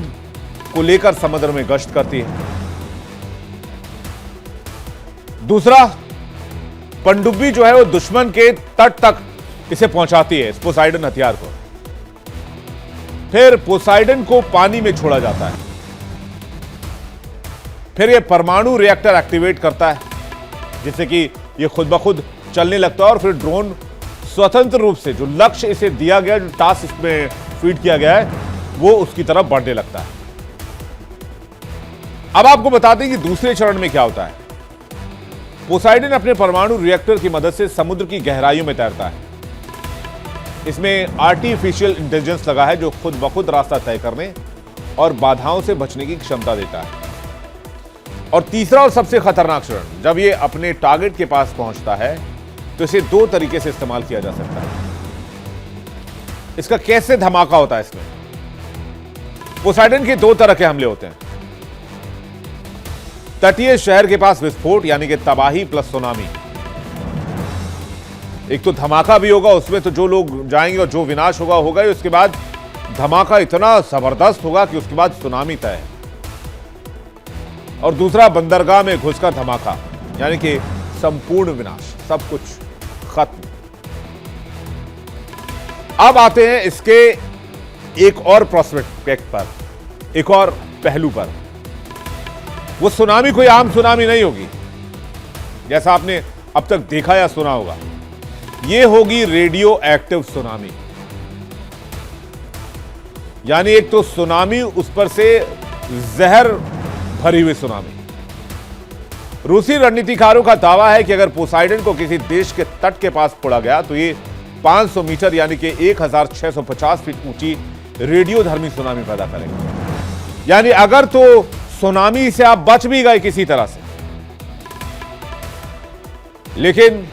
को लेकर समुद्र में गश्त करती है। दूसरा, पनडुब्बी जो है वो दुश्मन के तट तक इसे पहुंचाती है, इस पोसाइडन हथियार को। फिर पोसाइडन को पानी में छोड़ा जाता है। फिर यह परमाणु रिएक्टर एक्टिवेट करता है, जिससे कि यह खुद ब खुद चलने लगता है, और फिर ड्रोन स्वतंत्र रूप से जो लक्ष्य इसे दिया गया, जो टास्क इसमें फीड किया गया है, वो उसकी तरफ बढ़ने लगता है। अब आपको बताते हैं कि दूसरे चरण में क्या होता है। पोसाइडन अपने परमाणु रिएक्टर की मदद से समुद्र की गहराइयों में तैरता है। इसमें आर्टिफिशियल इंटेलिजेंस लगा है, जो खुद ब खुद रास्ता तय करने और बाधाओं से बचने की क्षमता देता है। और तीसरा और सबसे खतरनाक चरण, जब ये अपने टारगेट के पास पहुंचता है तो इसे 2 तरीके से इस्तेमाल किया जा सकता है। इसका कैसे धमाका होता है? इसमें पोसाइडन के 2 तरह के हमले होते हैं। तटीय शहर के पास विस्फोट, यानी कि तबाही प्लस सुनामी। एक तो धमाका भी होगा, उसमें तो जो लोग जाएंगे और जो विनाश होगा होगा ही। उसके बाद धमाका इतना जबरदस्त होगा कि उसके बाद सुनामी तय है। और दूसरा, बंदरगाह में घुसकर धमाका, यानी कि संपूर्ण विनाश, सब कुछ खत्म। अब आते हैं इसके एक और प्रोस्पेक्ट पर, एक और पहलू पर। वो सुनामी कोई आम सुनामी नहीं होगी जैसा आपने अब तक देखा या सुना होगा। ये होगी रेडियो एक्टिव सुनामी। यानी एक तो सुनामी, उस पर से जहर भरी हुई सुनामी। रूसी रणनीतिकारों का दावा है कि अगर पोसाइडन को किसी देश के तट के पास फोड़ा गया तो ये 500 मीटर यानी कि 1650 फीट ऊंची रेडियोधर्मी सुनामी पैदा करेगा। यानी अगर तो सुनामी से आप बच भी गए किसी तरह से, लेकिन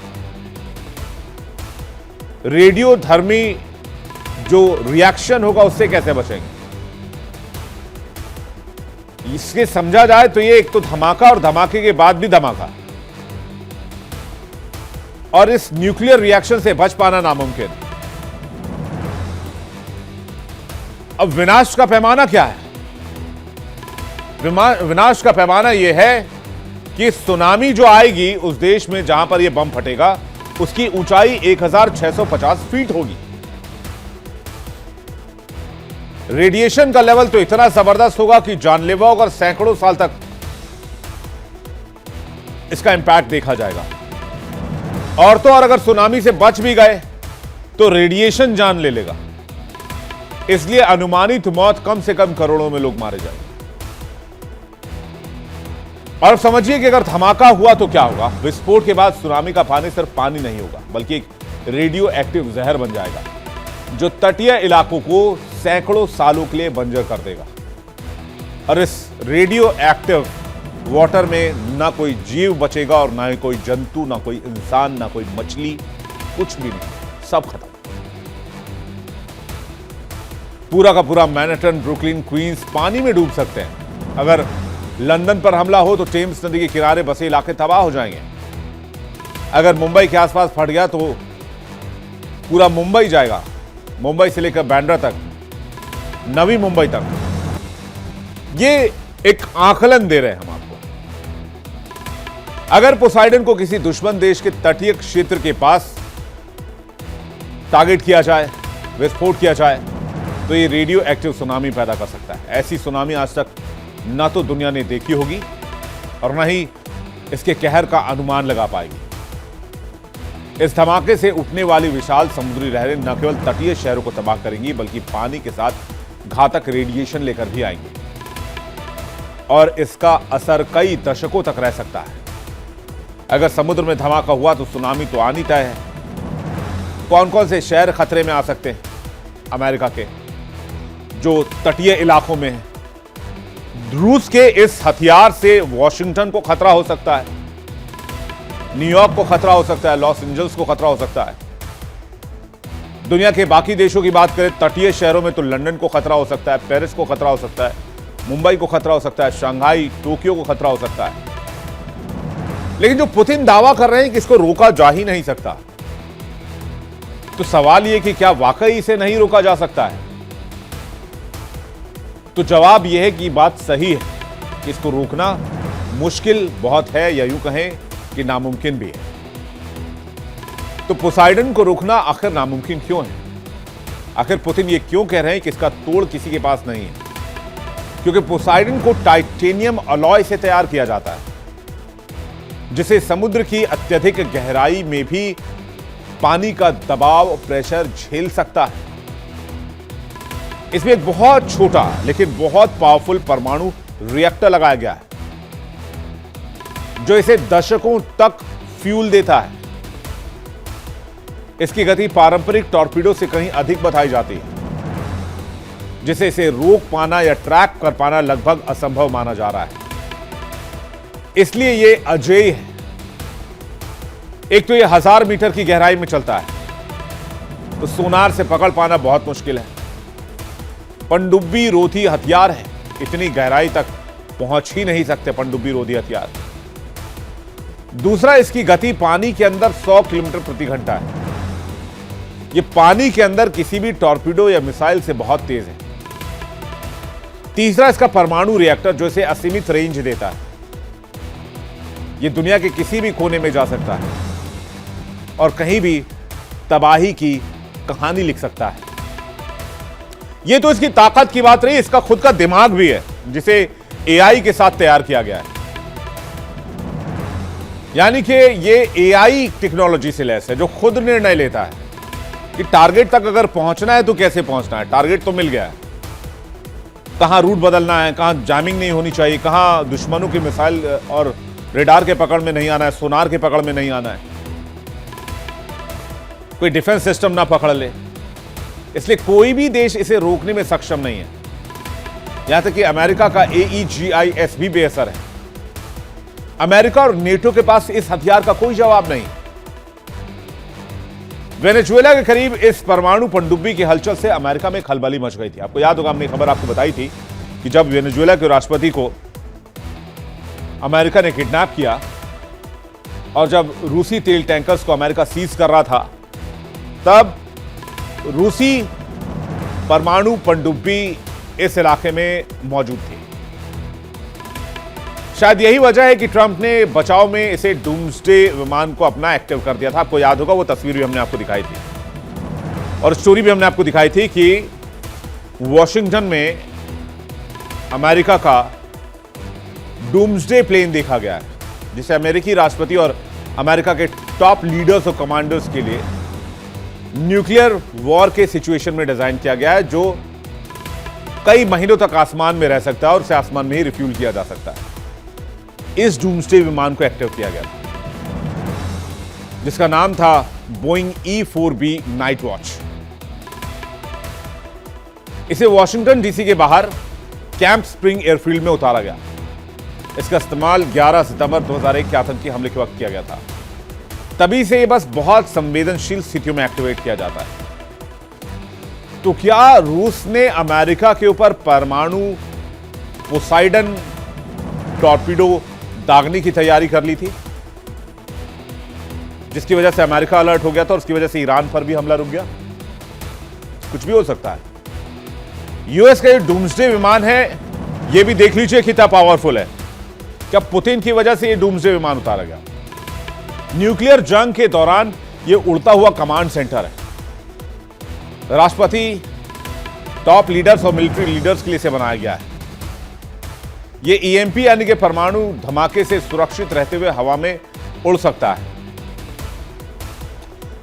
रेडियोधर्मी जो रिएक्शन होगा उससे कैसे बचेंगे? इसके समझा जाए तो ये एक तो धमाका, और धमाके के बाद भी धमाका, और इस न्यूक्लियर रिएक्शन से बच पाना नामुमकिन। अब विनाश का पैमाना क्या है? विनाश का पैमाना यह है कि सुनामी जो आएगी उस देश में जहां पर यह बम फटेगा, उसकी ऊंचाई 1650 फीट होगी। रेडिएशन का लेवल तो इतना जबरदस्त होगा कि जानलेवा होगा, और सैकड़ों साल तक इसका इंपैक्ट देखा जाएगा। और तो और अगर सुनामी से बच भी गए तो रेडिएशन जान ले लेगा। इसलिए अनुमानित मौत कम से कम करोड़ों में लोग मारे जाएंगे। और समझिए कि अगर धमाका हुआ तो क्या होगा। विस्फोट के बाद सुनामी का पानी सिर्फ पानी नहीं होगा, बल्कि एक रेडियो एक्टिव जहर बन जाएगा, जो तटीय इलाकों को सैकड़ों सालों के लिए बंजर कर देगा। और इस रेडियो एक्टिव वाटर में ना कोई जीव बचेगा और ना ही कोई जंतु, ना कोई इंसान, ना कोई मछली, कुछ भी नहीं, सब खत्म। पूरा का पूरा मैनहट्टन, ब्रुकलिन, क्वींस पानी में डूब सकते हैं। अगर लंदन पर हमला हो तो टेम्स नदी के किनारे बसे इलाके तबाह हो जाएंगे। अगर मुंबई के आसपास फट गया तो पूरा मुंबई जाएगा, मुंबई से लेकर बांद्रा तक, नवी मुंबई तक। ये एक आकलन दे रहे हैं हम आपको। अगर पोसाइडन को किसी दुश्मन देश के तटीय क्षेत्र के पास टारगेट किया जाए, विस्फोट किया जाए, तो ये रेडियो एक्टिव सुनामी पैदा कर सकता है। ऐसी सुनामी आज तक ना तो दुनिया ने देखी होगी और ना ही इसके कहर का अनुमान लगा पाएगी। इस धमाके से उठने वाली विशाल समुद्री लहरें न केवल तटीय शहरों को तबाह करेंगी, बल्कि पानी के साथ घातक रेडिएशन लेकर भी आएंगी और इसका असर कई दशकों तक रह सकता है। अगर समुद्र में धमाका हुआ तो सुनामी तो आनी तय है। कौन कौन से शहर खतरे में आ सकते हैं? अमेरिका के जो तटीय इलाकों में है। रूस के इस हथियार से वॉशिंगटन को खतरा हो सकता है, न्यूयॉर्क को खतरा हो सकता है, लॉस एंजल्स को खतरा हो सकता है। दुनिया के बाकी देशों की बात करें, तटीय शहरों में तो लंदन को खतरा हो सकता है, पेरिस को खतरा हो सकता है, मुंबई को खतरा हो सकता है, शंघाई, टोक्यो को खतरा हो सकता है। लेकिन जो पुतिन दावा कर रहे हैं कि इसको रोका जा ही नहीं सकता, तो सवाल यह कि क्या वाकई इसे नहीं रोका जा सकता है? तो जवाब यह है कि बात सही है कि इसको रोकना मुश्किल बहुत है, या यूं कहें कि नामुमकिन भी है। तो पोसाइडन को रोकना आखिर नामुमकिन क्यों है? आखिर पुतिन ये क्यों कह रहे हैं कि इसका तोड़ किसी के पास नहीं है? क्योंकि पोसाइडन को टाइटेनियम अलॉय से तैयार किया जाता है, जिसे समुद्र की अत्यधिक गहराई में भी पानी का दबाव, प्रेशर झेल सकता है। इसमें एक बहुत छोटा लेकिन बहुत पावरफुल परमाणु रिएक्टर लगाया गया है, जो इसे दशकों तक फ्यूल देता है। इसकी गति पारंपरिक टॉर्पीडो से कहीं अधिक बताई जाती है, जिसे इसे रोक पाना या ट्रैक कर पाना लगभग असंभव माना जा रहा है। इसलिए यह अजेय है। एक तो यह 1000 मीटर की गहराई में चलता है, तो सोनार से पकड़ पाना बहुत मुश्किल है। पनडुब्बी रोधी हथियार है, इतनी गहराई तक पहुंच ही नहीं सकते पनडुब्बी रोधी हथियार। दूसरा, इसकी गति पानी के अंदर 100 किलोमीटर प्रति घंटा है। यह पानी के अंदर किसी भी टॉर्पीडो या मिसाइल से बहुत तेज है। तीसरा, इसका परमाणु रिएक्टर, जो इसे असीमित रेंज देता है। यह दुनिया के किसी भी कोने में जा सकता है और कहीं भी तबाही की कहानी लिख सकता है। यह तो इसकी ताकत की बात रही, इसका खुद का दिमाग भी है, जिसे एआई के साथ तैयार किया गया है। यानी कि यह एआई टेक्नोलॉजी से लैस है, जो खुद निर्णय लेता है कि टारगेट तक अगर पहुंचना है तो कैसे पहुंचना है। टारगेट तो मिल गया है, कहां रूट बदलना है, कहां जैमिंग नहीं होनी चाहिए, कहां दुश्मनों की मिसाइल और रेडार के पकड़ में नहीं आना है, सोनार के पकड़ में नहीं आना है, कोई डिफेंस सिस्टम ना पकड़ ले। इसलिए कोई भी देश इसे रोकने में सक्षम नहीं है। यहां तक कि अमेरिका का AEGIS भी बेअसर है। अमेरिका और नेटो के पास इस हथियार का कोई जवाब नहीं। वेनेजुएला के करीब इस परमाणु पनडुब्बी की हलचल से अमेरिका में खलबली मच गई थी। आपको याद होगा, हमने खबर आपको बताई थी कि जब वेनेजुएला के राष्ट्रपति को अमेरिका ने किडनैप किया और जब रूसी तेल टैंकर्स को अमेरिका सीज कर रहा था, तब रूसी परमाणु पनडुब्बी इस इलाके में मौजूद थी। शायद यही वजह है कि ट्रंप ने बचाव में इसे डूम्सडे विमान को अपना एक्टिव कर दिया था। आपको याद होगा, वो तस्वीर भी हमने आपको दिखाई थी और स्टोरी भी हमने आपको दिखाई थी कि वॉशिंगटन में अमेरिका का डूम्सडे प्लेन देखा गया है, जिसे अमेरिकी राष्ट्रपति और अमेरिका के टॉप लीडर्स और कमांडर्स के लिए न्यूक्लियर वॉर के सिचुएशन में डिजाइन किया गया है, जो कई महीनों तक आसमान में रह सकता है और उसे आसमान में ही रिफ्यूल किया जा सकता है। इस डूम्सडे विमान को एक्टिव किया गया था, जिसका नाम था बोइंग E-4B नाइट वॉच। इसे वॉशिंगटन डीसी के बाहर कैंप स्प्रिंग एयरफील्ड में उतारा गया। इसका इस्तेमाल 11 सितंबर 2001 के आतंकी हमले के वक्त किया गया था। तभी से ये बस बहुत संवेदनशील स्थितियों में एक्टिवेट किया जाता है। तो क्या रूस ने अमेरिका के ऊपर परमाणु पोसाइडन टॉर्पीडो दागने की तैयारी कर ली थी, जिसकी वजह से अमेरिका अलर्ट हो गया था और उसकी वजह से ईरान पर भी हमला रुक गया? कुछ भी हो सकता है। यूएस का ये डूम्सडे विमान है, ये भी देख लीजिए कितना पावरफुल है। क्या पुतिन की वजह से ये डूम्सडे विमान उतारा गया? न्यूक्लियर जंग के दौरान ये उड़ता हुआ कमांड सेंटर है। राष्ट्रपति, टॉप लीडर्स और मिलिट्री लीडर्स के लिए इसे बनाया गया है। ये ईएमपी यानी कि परमाणु धमाके से सुरक्षित रहते हुए हवा में उड़ सकता है।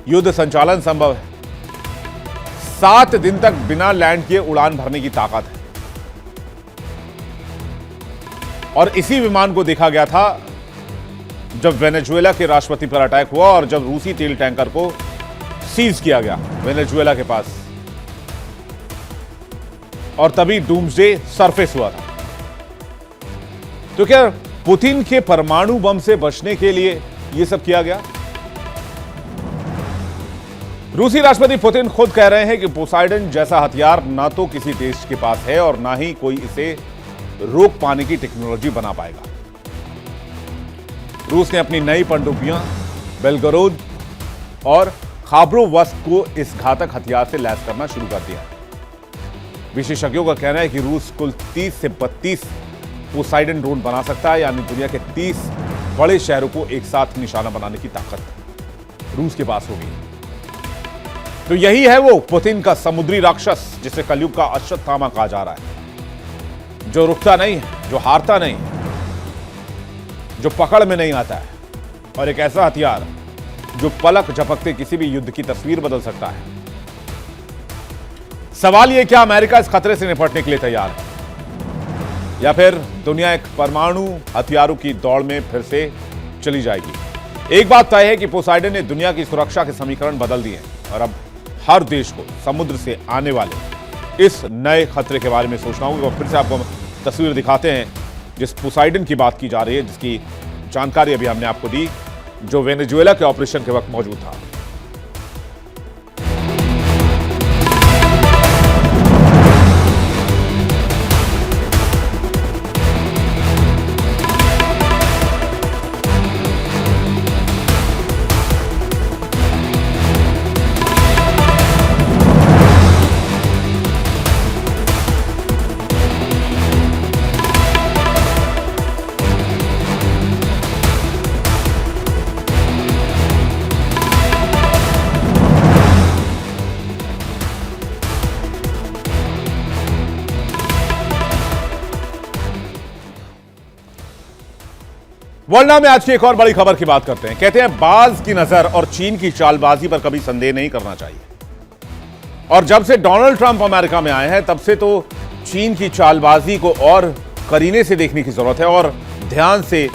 युद्ध संचालन संभव है। 7 दिन तक बिना लैंड किए उड़ान भरने की ताकत है। और इसी विमान को देखा गया था जब वेनेजुएला के राष्ट्रपति पर अटैक हुआ और जब रूसी तेल टैंकर को सीज किया गया वेनेजुएला के पास, और तभी डूम्सडे सरफेस हुआ था। तो क्या पुतिन के परमाणु बम से बचने के लिए यह सब किया गया? रूसी राष्ट्रपति पुतिन खुद कह रहे हैं कि पोसाइडन जैसा हथियार ना तो किसी देश के पास है और ना ही कोई इसे रोक पाने की टेक्नोलॉजी बना पाएगा। रूस ने अपनी नई पनडुब्बियां बेलगोरोद और खाबरोवस्क को इस घातक हथियार से लैस करना शुरू कर दिया। विशेषज्ञों का कहना है कि रूस कुल 30 से 32 पोसाइडन ड्रोन बना सकता है, यानी दुनिया के 30 बड़े शहरों को एक साथ निशाना बनाने की ताकत रूस के पास होगी। तो यही है वो पुतिन का समुद्री राक्षस, जिसे कलयुग का अश्वत्थामा कहा जा रहा है, जो रुकता नहीं है, जो हारता नहीं, जो पकड़ में नहीं आता है, और एक ऐसा हथियार जो पलक झपकते किसी भी युद्ध की तस्वीर बदल सकता है। सवाल यह, क्या अमेरिका इस खतरे से निपटने के लिए तैयार है, या फिर दुनिया एक परमाणु हथियारों की दौड़ में फिर से चली जाएगी? एक बात तय है कि पोसाइडन ने दुनिया की सुरक्षा के समीकरण बदल दिए हैं और अब हर देश को समुद्र से आने वाले इस नए खतरे के बारे में सोचना होगा। और फिर से आपको तस्वीर दिखाते हैं जिस पोसाइडन की बात की जा रही है, जिसकी जानकारी अभी हमने आपको दी, जो वेनेजुएला के ऑपरेशन के वक्त मौजूद था। वर्ल्ड नाउ में आज की एक और बड़ी खबर की बात करते हैं। कहते हैं बाज की नजर और चीन की चालबाजी पर कभी संदेह नहीं करना चाहिए। और जब से डोनाल्ड ट्रंप अमेरिका में आए हैं तब से तो चीन की चालबाजी को और करीने से देखने की जरूरत है और ध्यान से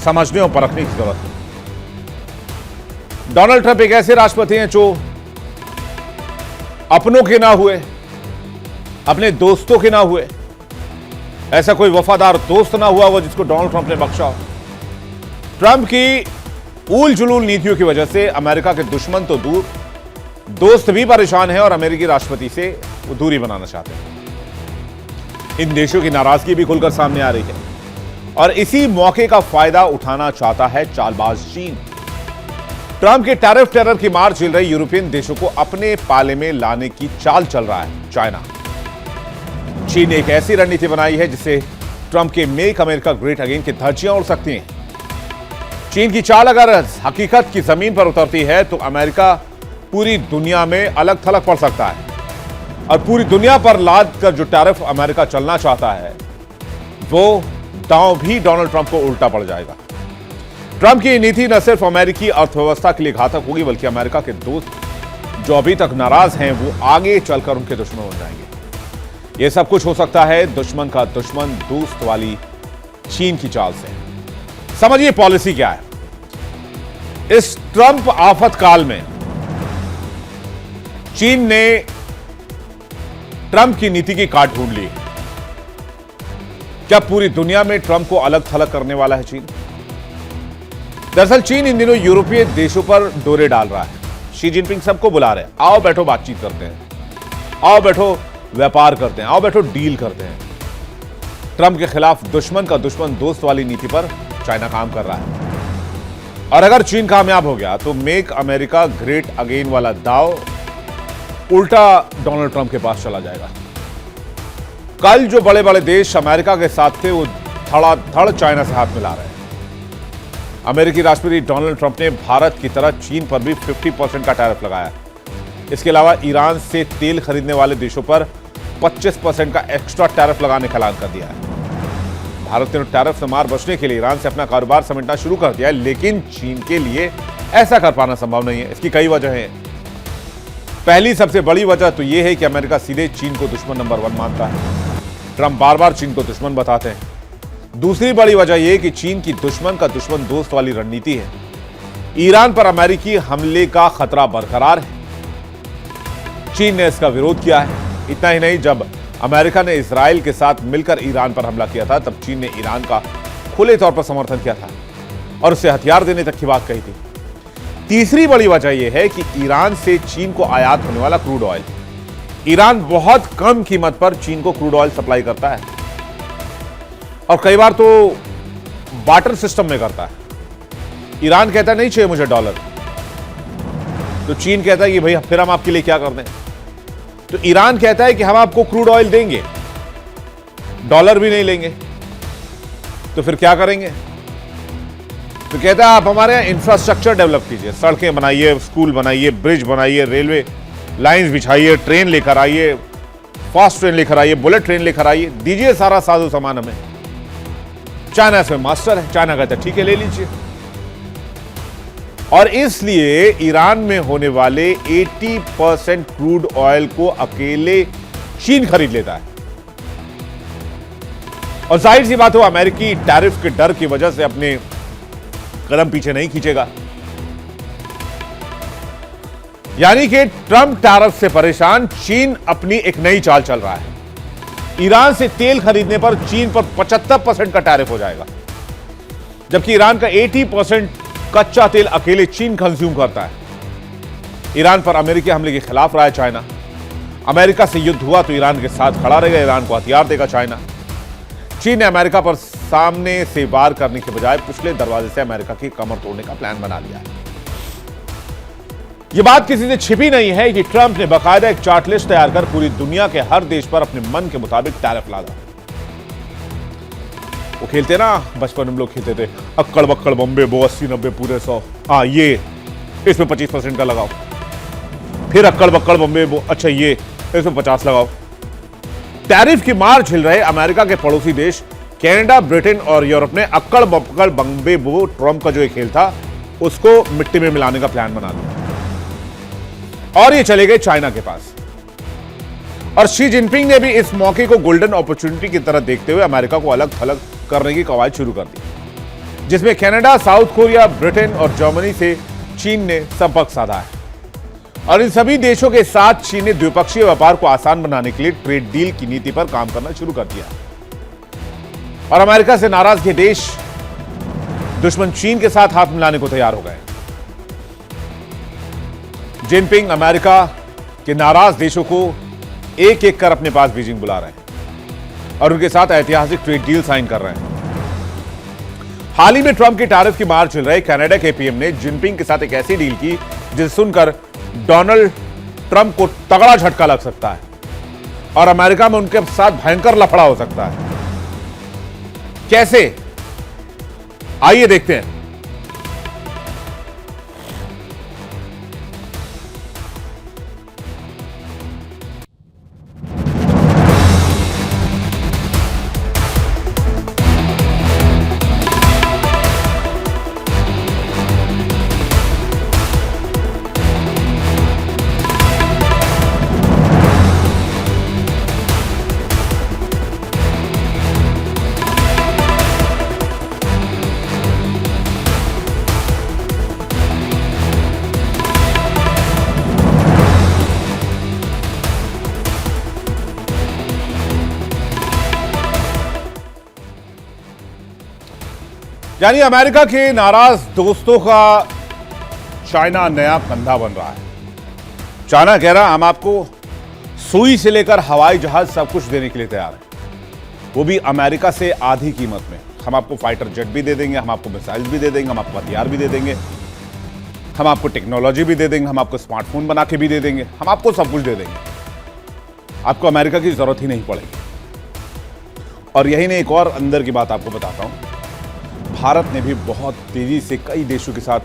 समझने और परखने की जरूरत है। डोनाल्ड ट्रंप एक ऐसे राष्ट्रपति हैं जो अपनों के ना हुए, अपने दोस्तों के ना हुए, ऐसा कोई वफादार दोस्त ना हुआ वो जिसको डोनाल्ड ट्रंप ने बख्शा। ट्रंप की ऊल जुलूल नीतियों की वजह से अमेरिका के दुश्मन तो दूर, दोस्त भी परेशान हैं और अमेरिकी राष्ट्रपति से वो दूरी बनाना चाहते हैं। इन देशों की नाराजगी भी खुलकर सामने आ रही है और इसी मौके का फायदा उठाना चाहता है चालबाज चीन। ट्रंप के टैरिफ टेरर की मार झेल रही यूरोपियन देशों को अपने पाले में लाने की चाल चल रहा है चाइना। चीन ने एक ऐसी रणनीति बनाई है जिससे ट्रंप के मेक अमेरिका ग्रेट अगेन की धज्जियां उड़ सकती हैं। चीन की चाल अगर हकीकत की जमीन पर उतरती है तो अमेरिका पूरी दुनिया में अलग थलग पड़ सकता है और पूरी दुनिया पर लाद कर जो टैरिफ अमेरिका चलना चाहता है वो दांव भी डोनाल्ड ट्रंप को उल्टा पड़ जाएगा। ट्रंप की नीति न सिर्फ अमेरिकी अर्थव्यवस्था के लिए घातक होगी बल्कि अमेरिका के दोस्त जो अभी तक नाराज हैं वो आगे चलकर उनके दुश्मन बन जाएंगे। यह सब कुछ हो सकता है दुश्मन का दुश्मन दोस्त वाली चीन की चाल से। समझिए पॉलिसी क्या है। इस ट्रंप आफत काल में चीन ने ट्रंप की नीति की काट ढूंढ ली। क्या पूरी दुनिया में ट्रंप को अलग थलग करने वाला है चीन? दरअसल चीन इन दिनों यूरोपीय देशों पर डोरे डाल रहा है। शी जिनपिंग सबको बुला रहे हैं, आओ बैठो बातचीत करते हैं, आओ बैठो व्यापार करते हैं, आओ बैठो डील करते हैं। ट्रंप के खिलाफ दुश्मन का दुश्मन दोस्त वाली नीति पर चाइना काम कर रहा है। और अगर चीन कामयाब हो गया तो मेक अमेरिका ग्रेट अगेन वाला दाव उल्टा डोनाल्ड ट्रंप के पास चला जाएगा। कल जो बड़े बड़े देश अमेरिका के साथ थे वो धड़ाधड़ चाइना से हाथ मिला रहे हैं। अमेरिकी राष्ट्रपति डोनाल्ड ट्रंप ने भारत की तरह चीन पर भी 50% का टैरिफ लगाया। इसके अलावा ईरान से तेल खरीदने वाले देशों पर 25% का एक्स्ट्रा टैरिफ लगाने का ऐलान कर दिया है। भारत ने टैरिफ से मार बचने के लिए ईरान से अपना कारोबार समेटना शुरू कर दिया है, लेकिन चीन के लिए ऐसा कर पाना संभव नहीं है। इसकी कई वजह हैं। पहली सबसे बड़ी वजह तो यह है कि अमेरिका सीधे चीन को दुश्मन नंबर 1 मानता है। ट्रंप बार बार चीन को दुश्मन बताते हैं। दूसरी बड़ी वजह यह कि चीन की दुश्मन का दुश्मन दोस्त वाली रणनीति है। ईरान पर अमेरिकी हमले का खतरा बरकरार है। चीन ने इसका विरोध किया है। इतना ही नहीं, जब अमेरिका ने इजराइल के साथ मिलकर ईरान पर हमला किया था तब चीन ने ईरान का खुले तौर पर समर्थन किया था और उसे हथियार देने तक की बात कही थी। तीसरी बड़ी वजह यह है कि ईरान से चीन को आयात होने वाला क्रूड ऑयल, ईरान बहुत कम कीमत पर चीन को क्रूड ऑयल सप्लाई करता है और कई बार तो बार्टर सिस्टम में करता है। ईरान कहता है नहीं चाहिए मुझे डॉलर, तो चीन कहता है कि भाई फिर हम आपके लिए क्या कर दें। तो ईरान कहता है कि हम आपको क्रूड ऑयल देंगे, डॉलर भी नहीं लेंगे, तो फिर क्या करेंगे? तो कहता है आप हमारे यहां इंफ्रास्ट्रक्चर डेवलप कीजिए, सड़कें बनाइए, स्कूल बनाइए, ब्रिज बनाइए, रेलवे लाइंस बिछाइए, ट्रेन लेकर आइए, फास्ट ट्रेन लेकर आइए, बुलेट ट्रेन लेकर आइए, दीजिए सारा साजो सामान हमें। चाइना इसमें मास्टर है। चाइना कहता है ठीक है ले लीजिए। और इसलिए ईरान में होने वाले 80% क्रूड ऑयल को अकेले चीन खरीद लेता है। और जाहिर सी बात हो, अमेरिकी टैरिफ के डर की वजह से अपने कदम पीछे नहीं खींचेगा। यानी कि ट्रंप टैरिफ से परेशान, चीन अपनी एक नई चाल चल रहा है। ईरान से तेल खरीदने पर चीन पर 75% का टैरिफ हो जाएगा, जबकि ईरान का 80% कच्चा तेल अकेले चीन कंज्यूम करता है। ईरान पर अमेरिकी हमले के खिलाफ रहा है चाइना। अमेरिका से युद्ध हुआ तो ईरान के साथ खड़ा रहेगा, ईरान को हथियार देगा चाइना। चीन ने अमेरिका पर सामने से वार करने के बजाय पिछले दरवाजे से अमेरिका की कमर तोड़ने का प्लान बना लिया है। यह बात किसी से छिपी नहीं है कि ट्रंप ने बाकायदा एक चार्ट लिस्ट तैयार कर पूरी दुनिया के हर देश पर अपने मन के मुताबिक टैरिफ लादा। वो खेलते ना, बचपन में लोग खेलते थे अक्कड़ बक्कड़ बम्बे बो 80-90 पूरे 100, हाँ ये इसमें 25% का लगाओ, फिर अक्कड़ बक्कड़ बम्बे बो, अच्छा ये इसमें 50 लगाओ। टैरिफ की मार झेल रहे अमेरिका के पड़ोसी देश कनाडा, ब्रिटेन और यूरोप ने अक्कड़ बक्कड़ बम्बे बो ट्रंप का जो एक खेल था उसको मिट्टी में मिलाने का प्लान बना लिया और ये चले गए चाइना के पास। और शी जिनपिंग ने भी इस मौके को गोल्डन अपॉर्चुनिटी की तरह देखते हुए अमेरिका को अलग थलग करने की कवायद शुरू कर दी, जिसमें कनाडा, साउथ कोरिया, ब्रिटेन और जर्मनी से चीन ने संपर्क साधा है। और इन सभी देशों के साथ चीन ने द्विपक्षीय व्यापार को आसान बनाने के लिए ट्रेड डील की नीति पर काम करना शुरू कर दिया। और अमेरिका से नाराज ये देश दुश्मन चीन के साथ हाथ मिलाने को तैयार हो गए। जिनपिंग अमेरिका के नाराज देशों को एक एक कर अपने पास बीजिंग बुला रहे हैं और उनके साथ ऐतिहासिक ट्रेड डील साइन कर रहे हैं। हाल ही में ट्रंप की टैरिफ की मार चल रहे कनाडा के पीएम ने जिनपिंग के साथ एक ऐसी डील की जिसे सुनकर डोनाल्ड ट्रंप को तगड़ा झटका लग सकता है और अमेरिका में उनके साथ भयंकर लफड़ा हो सकता है। कैसे, आइए देखते हैं। यानी अमेरिका के नाराज दोस्तों का चाइना नया कंधा बन रहा है। चाइना कह रहा हम आपको सुई से लेकर हवाई जहाज सब कुछ देने के लिए तैयार है, वो भी अमेरिका से आधी कीमत में। हम आपको फाइटर जेट भी दे देंगे, हम आपको मिसाइल भी दे देंगे, हम आपको हथियार भी दे देंगे, हम आपको टेक्नोलॉजी भी दे देंगे, हम आपको स्मार्टफोन बना के भी दे देंगे, हम आपको सब कुछ दे देंगे। आपको अमेरिका की जरूरत ही नहीं पड़ेगी। और यही नहीं, एक और अंदर की बात आपको बताता हूं। भारत ने भी बहुत तेजी से कई देशों के साथ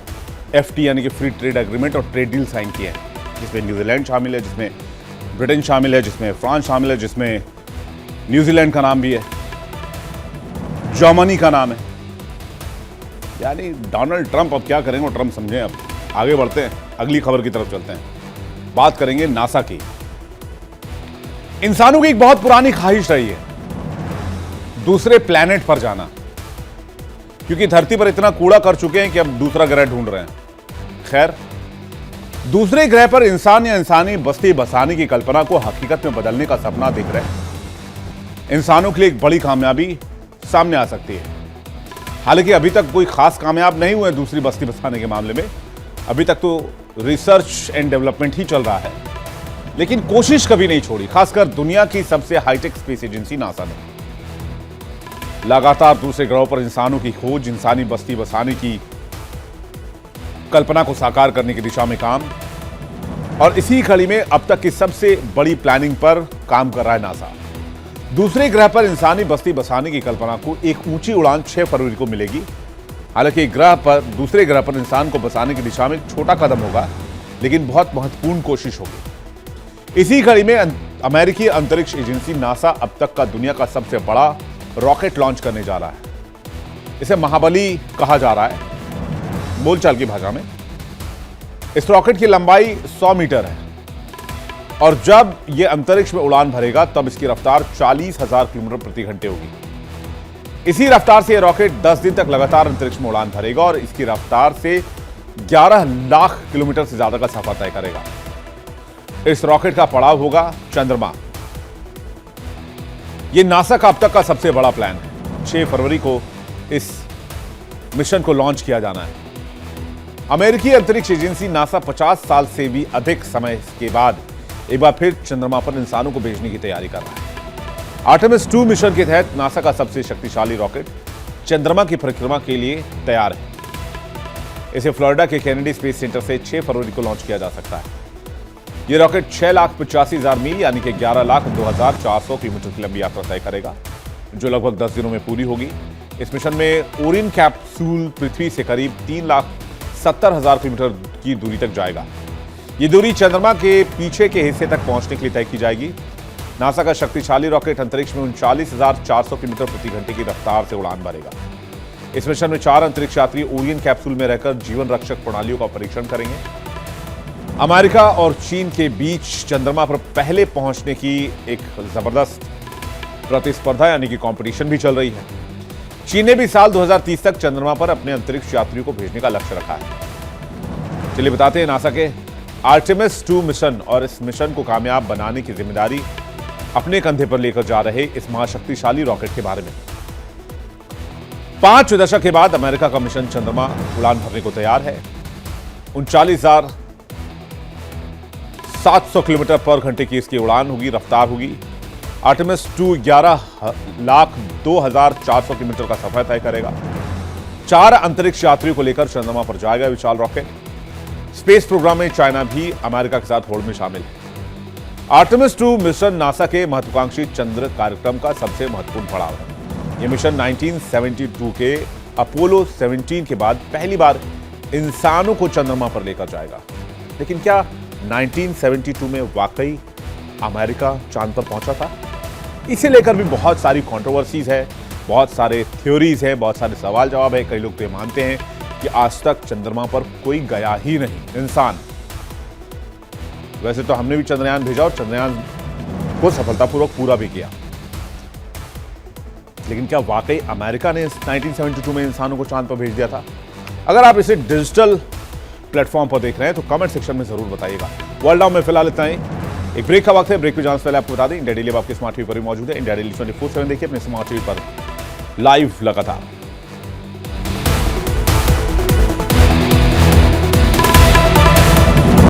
एफटी यानी कि फ्री ट्रेड एग्रीमेंट और ट्रेड डील साइन किए हैं, जिसमें न्यूजीलैंड शामिल है, जिसमें ब्रिटेन शामिल है, जिसमें फ्रांस शामिल है, जिसमें न्यूजीलैंड का नाम भी है, जर्मनी का नाम है। यानी डोनाल्ड ट्रंप अब क्या करेंगे, ट्रंप समझें। अब आगे बढ़ते हैं, अगली खबर की तरफ चलते हैं। बात करेंगे नासा की। इंसानों की एक बहुत पुरानी ख्वाहिश रही है दूसरे प्लैनेट पर जाना, क्योंकि धरती पर इतना कूड़ा कर चुके हैं कि अब दूसरा ग्रह ढूंढ रहे हैं। खैर, दूसरे ग्रह पर इंसान या इंसानी बस्ती बसाने की कल्पना को हकीकत में बदलने का सपना देख रहे हैं। इंसानों के लिए एक बड़ी कामयाबी सामने आ सकती है। हालांकि अभी तक कोई खास कामयाब नहीं हुए दूसरी बस्ती बसाने के मामले में। अभी तक तो रिसर्च एंड डेवलपमेंट ही चल रहा है, लेकिन कोशिश कभी नहीं छोड़ी, खासकर दुनिया की सबसे हाईटेक स्पेस एजेंसी नासा ने। लगातार दूसरे ग्रहों पर इंसानों की खोज, इंसानी बस्ती बसाने की कल्पना को साकार करने की दिशा में काम, और इसी कड़ी में अब तक की सबसे बड़ी प्लानिंग पर काम कर रहा है नासा। दूसरे ग्रह पर इंसानी बस्ती बसाने की कल्पना को एक ऊंची उड़ान 6 फरवरी को मिलेगी। हालांकि दूसरे ग्रह पर इंसान को बसाने की दिशा में एक छोटा कदम होगा, लेकिन बहुत महत्वपूर्ण कोशिश होगी। इसी कड़ी में अमेरिकी अंतरिक्ष एजेंसी नासा अब तक का दुनिया का सबसे बड़ा रॉकेट लॉन्च करने जा रहा है। इसे महाबली कहा जा रहा है बोलचाल की भाषा में। इस रॉकेट की लंबाई 100 मीटर है, और जब यह अंतरिक्ष में उड़ान भरेगा तब इसकी रफ्तार 40,000 किलोमीटर प्रति घंटे होगी। इसी रफ्तार से यह रॉकेट 10 दिन तक लगातार अंतरिक्ष में उड़ान भरेगा और इसकी रफ्तार से 11 लाख किलोमीटर से ज्यादा का सफर तय करेगा। इस रॉकेट का पड़ाव होगा चंद्रमा। यह नासा का अब तक का सबसे बड़ा प्लान है। 6 फरवरी को इस मिशन को लॉन्च किया जाना है। अमेरिकी अंतरिक्ष एजेंसी नासा 50 साल से भी अधिक समय के बाद एक बार फिर चंद्रमा पर इंसानों को भेजने की तैयारी कर रहा है। आर्टेमिस 2 मिशन के तहत नासा का सबसे शक्तिशाली रॉकेट चंद्रमा की परिक्रमा के लिए तैयार है। इसे फ्लोरिडा के केनेडी स्पेस सेंटर से 6 फरवरी को लॉन्च किया जा सकता है। यह रॉकेट 6,85,000 मील यानी कि 11,02,400 किलोमीटर की लंबी यात्रा तय करेगा, जो लगभग 10 दिनों में पूरी होगी। इस मिशन में ओरियन कैप्सूल पृथ्वी से करीब 3,70,000 किलोमीटर की दूरी तक जाएगा। ये दूरी चंद्रमा के पीछे के हिस्से तक पहुंचने के लिए तय की जाएगी। नासा का शक्तिशाली रॉकेट अंतरिक्ष में 39,400 किलोमीटर प्रति घंटे की रफ्तार से उड़ान भरेगा। इस मिशन में 4 अंतरिक्ष यात्री ओरियन कैप्सूल में रहकर जीवन रक्षक प्रणालियों का परीक्षण करेंगे। अमेरिका और चीन के बीच चंद्रमा पर पहले पहुंचने की एक जबरदस्त प्रतिस्पर्धा यानी कि कंपटीशन भी चल रही है। चीन ने भी साल 2030 तक चंद्रमा पर अपने अंतरिक्ष यात्रियों को भेजने का लक्ष्य रखा है। चलिए बताते हैं नासा के आर्टेमिस 2 मिशन और इस मिशन को कामयाब बनाने की जिम्मेदारी अपने कंधे पर लेकर जा रहे इस महाशक्तिशाली रॉकेट के बारे में। 5 दशक के बाद अमेरिका का मिशन चंद्रमा उड़ान भरने को तैयार है। 39,700 किलोमीटर पर घंटे की इसकी उड़ान होगी, रफ्तार होगी। आर्टेमिस 2 11,02,400 किलोमीटर का सफर तय करेगा। 4 अंतरिक्ष यात्रियों को लेकर चंद्रमा पर जाएगा विशाल रॉकेट। स्पेस प्रोग्राम में चाइना भी अमेरिका के साथ होड़ में शामिल है। आर्टेमिस 2 मिशन नासा के महत्वाकांक्षी चंद्र कार्यक्रम का सबसे महत्वपूर्ण पड़ाव है। यह मिशन 1972 के अपोलो 17 के बाद पहली बार इंसानों को चंद्रमा पर लेकर जाएगा। लेकिन क्या 1972 में वाकई अमेरिका चांद पर पहुंचा था? इसे लेकर भी बहुत सारी कंट्रोवर्सीज है, बहुत सारे थ्योरीज है, बहुत सारे सवाल जवाब है। कई लोग तो मानते हैं कि आज तक चंद्रमा पर कोई गया ही नहीं इंसान। वैसे तो हमने भी चंद्रयान भेजा और चंद्रयान को सफलतापूर्वक पूरा भी किया, लेकिन क्या वाकई अमेरिका ने 1972 में इंसानों को चांद पर भेज दिया था? अगर आप इसे डिजिटल प्लेटफॉर्म पर देख रहे हैं तो कमेंट सेक्शन में जरूर बताइएगा। वर्ल्ड नाउ में फिलहाल इतना ही। एक ब्रेक का वक्त है, ब्रेक पे जाने से पहले आपको बता दें इंडिया डेली आपके स्मार्ट टीवी पर भी मौजूद है। इंडिया डेली 24/7 देखिए अपने स्मार्ट टीवी पर लाइव लगातार।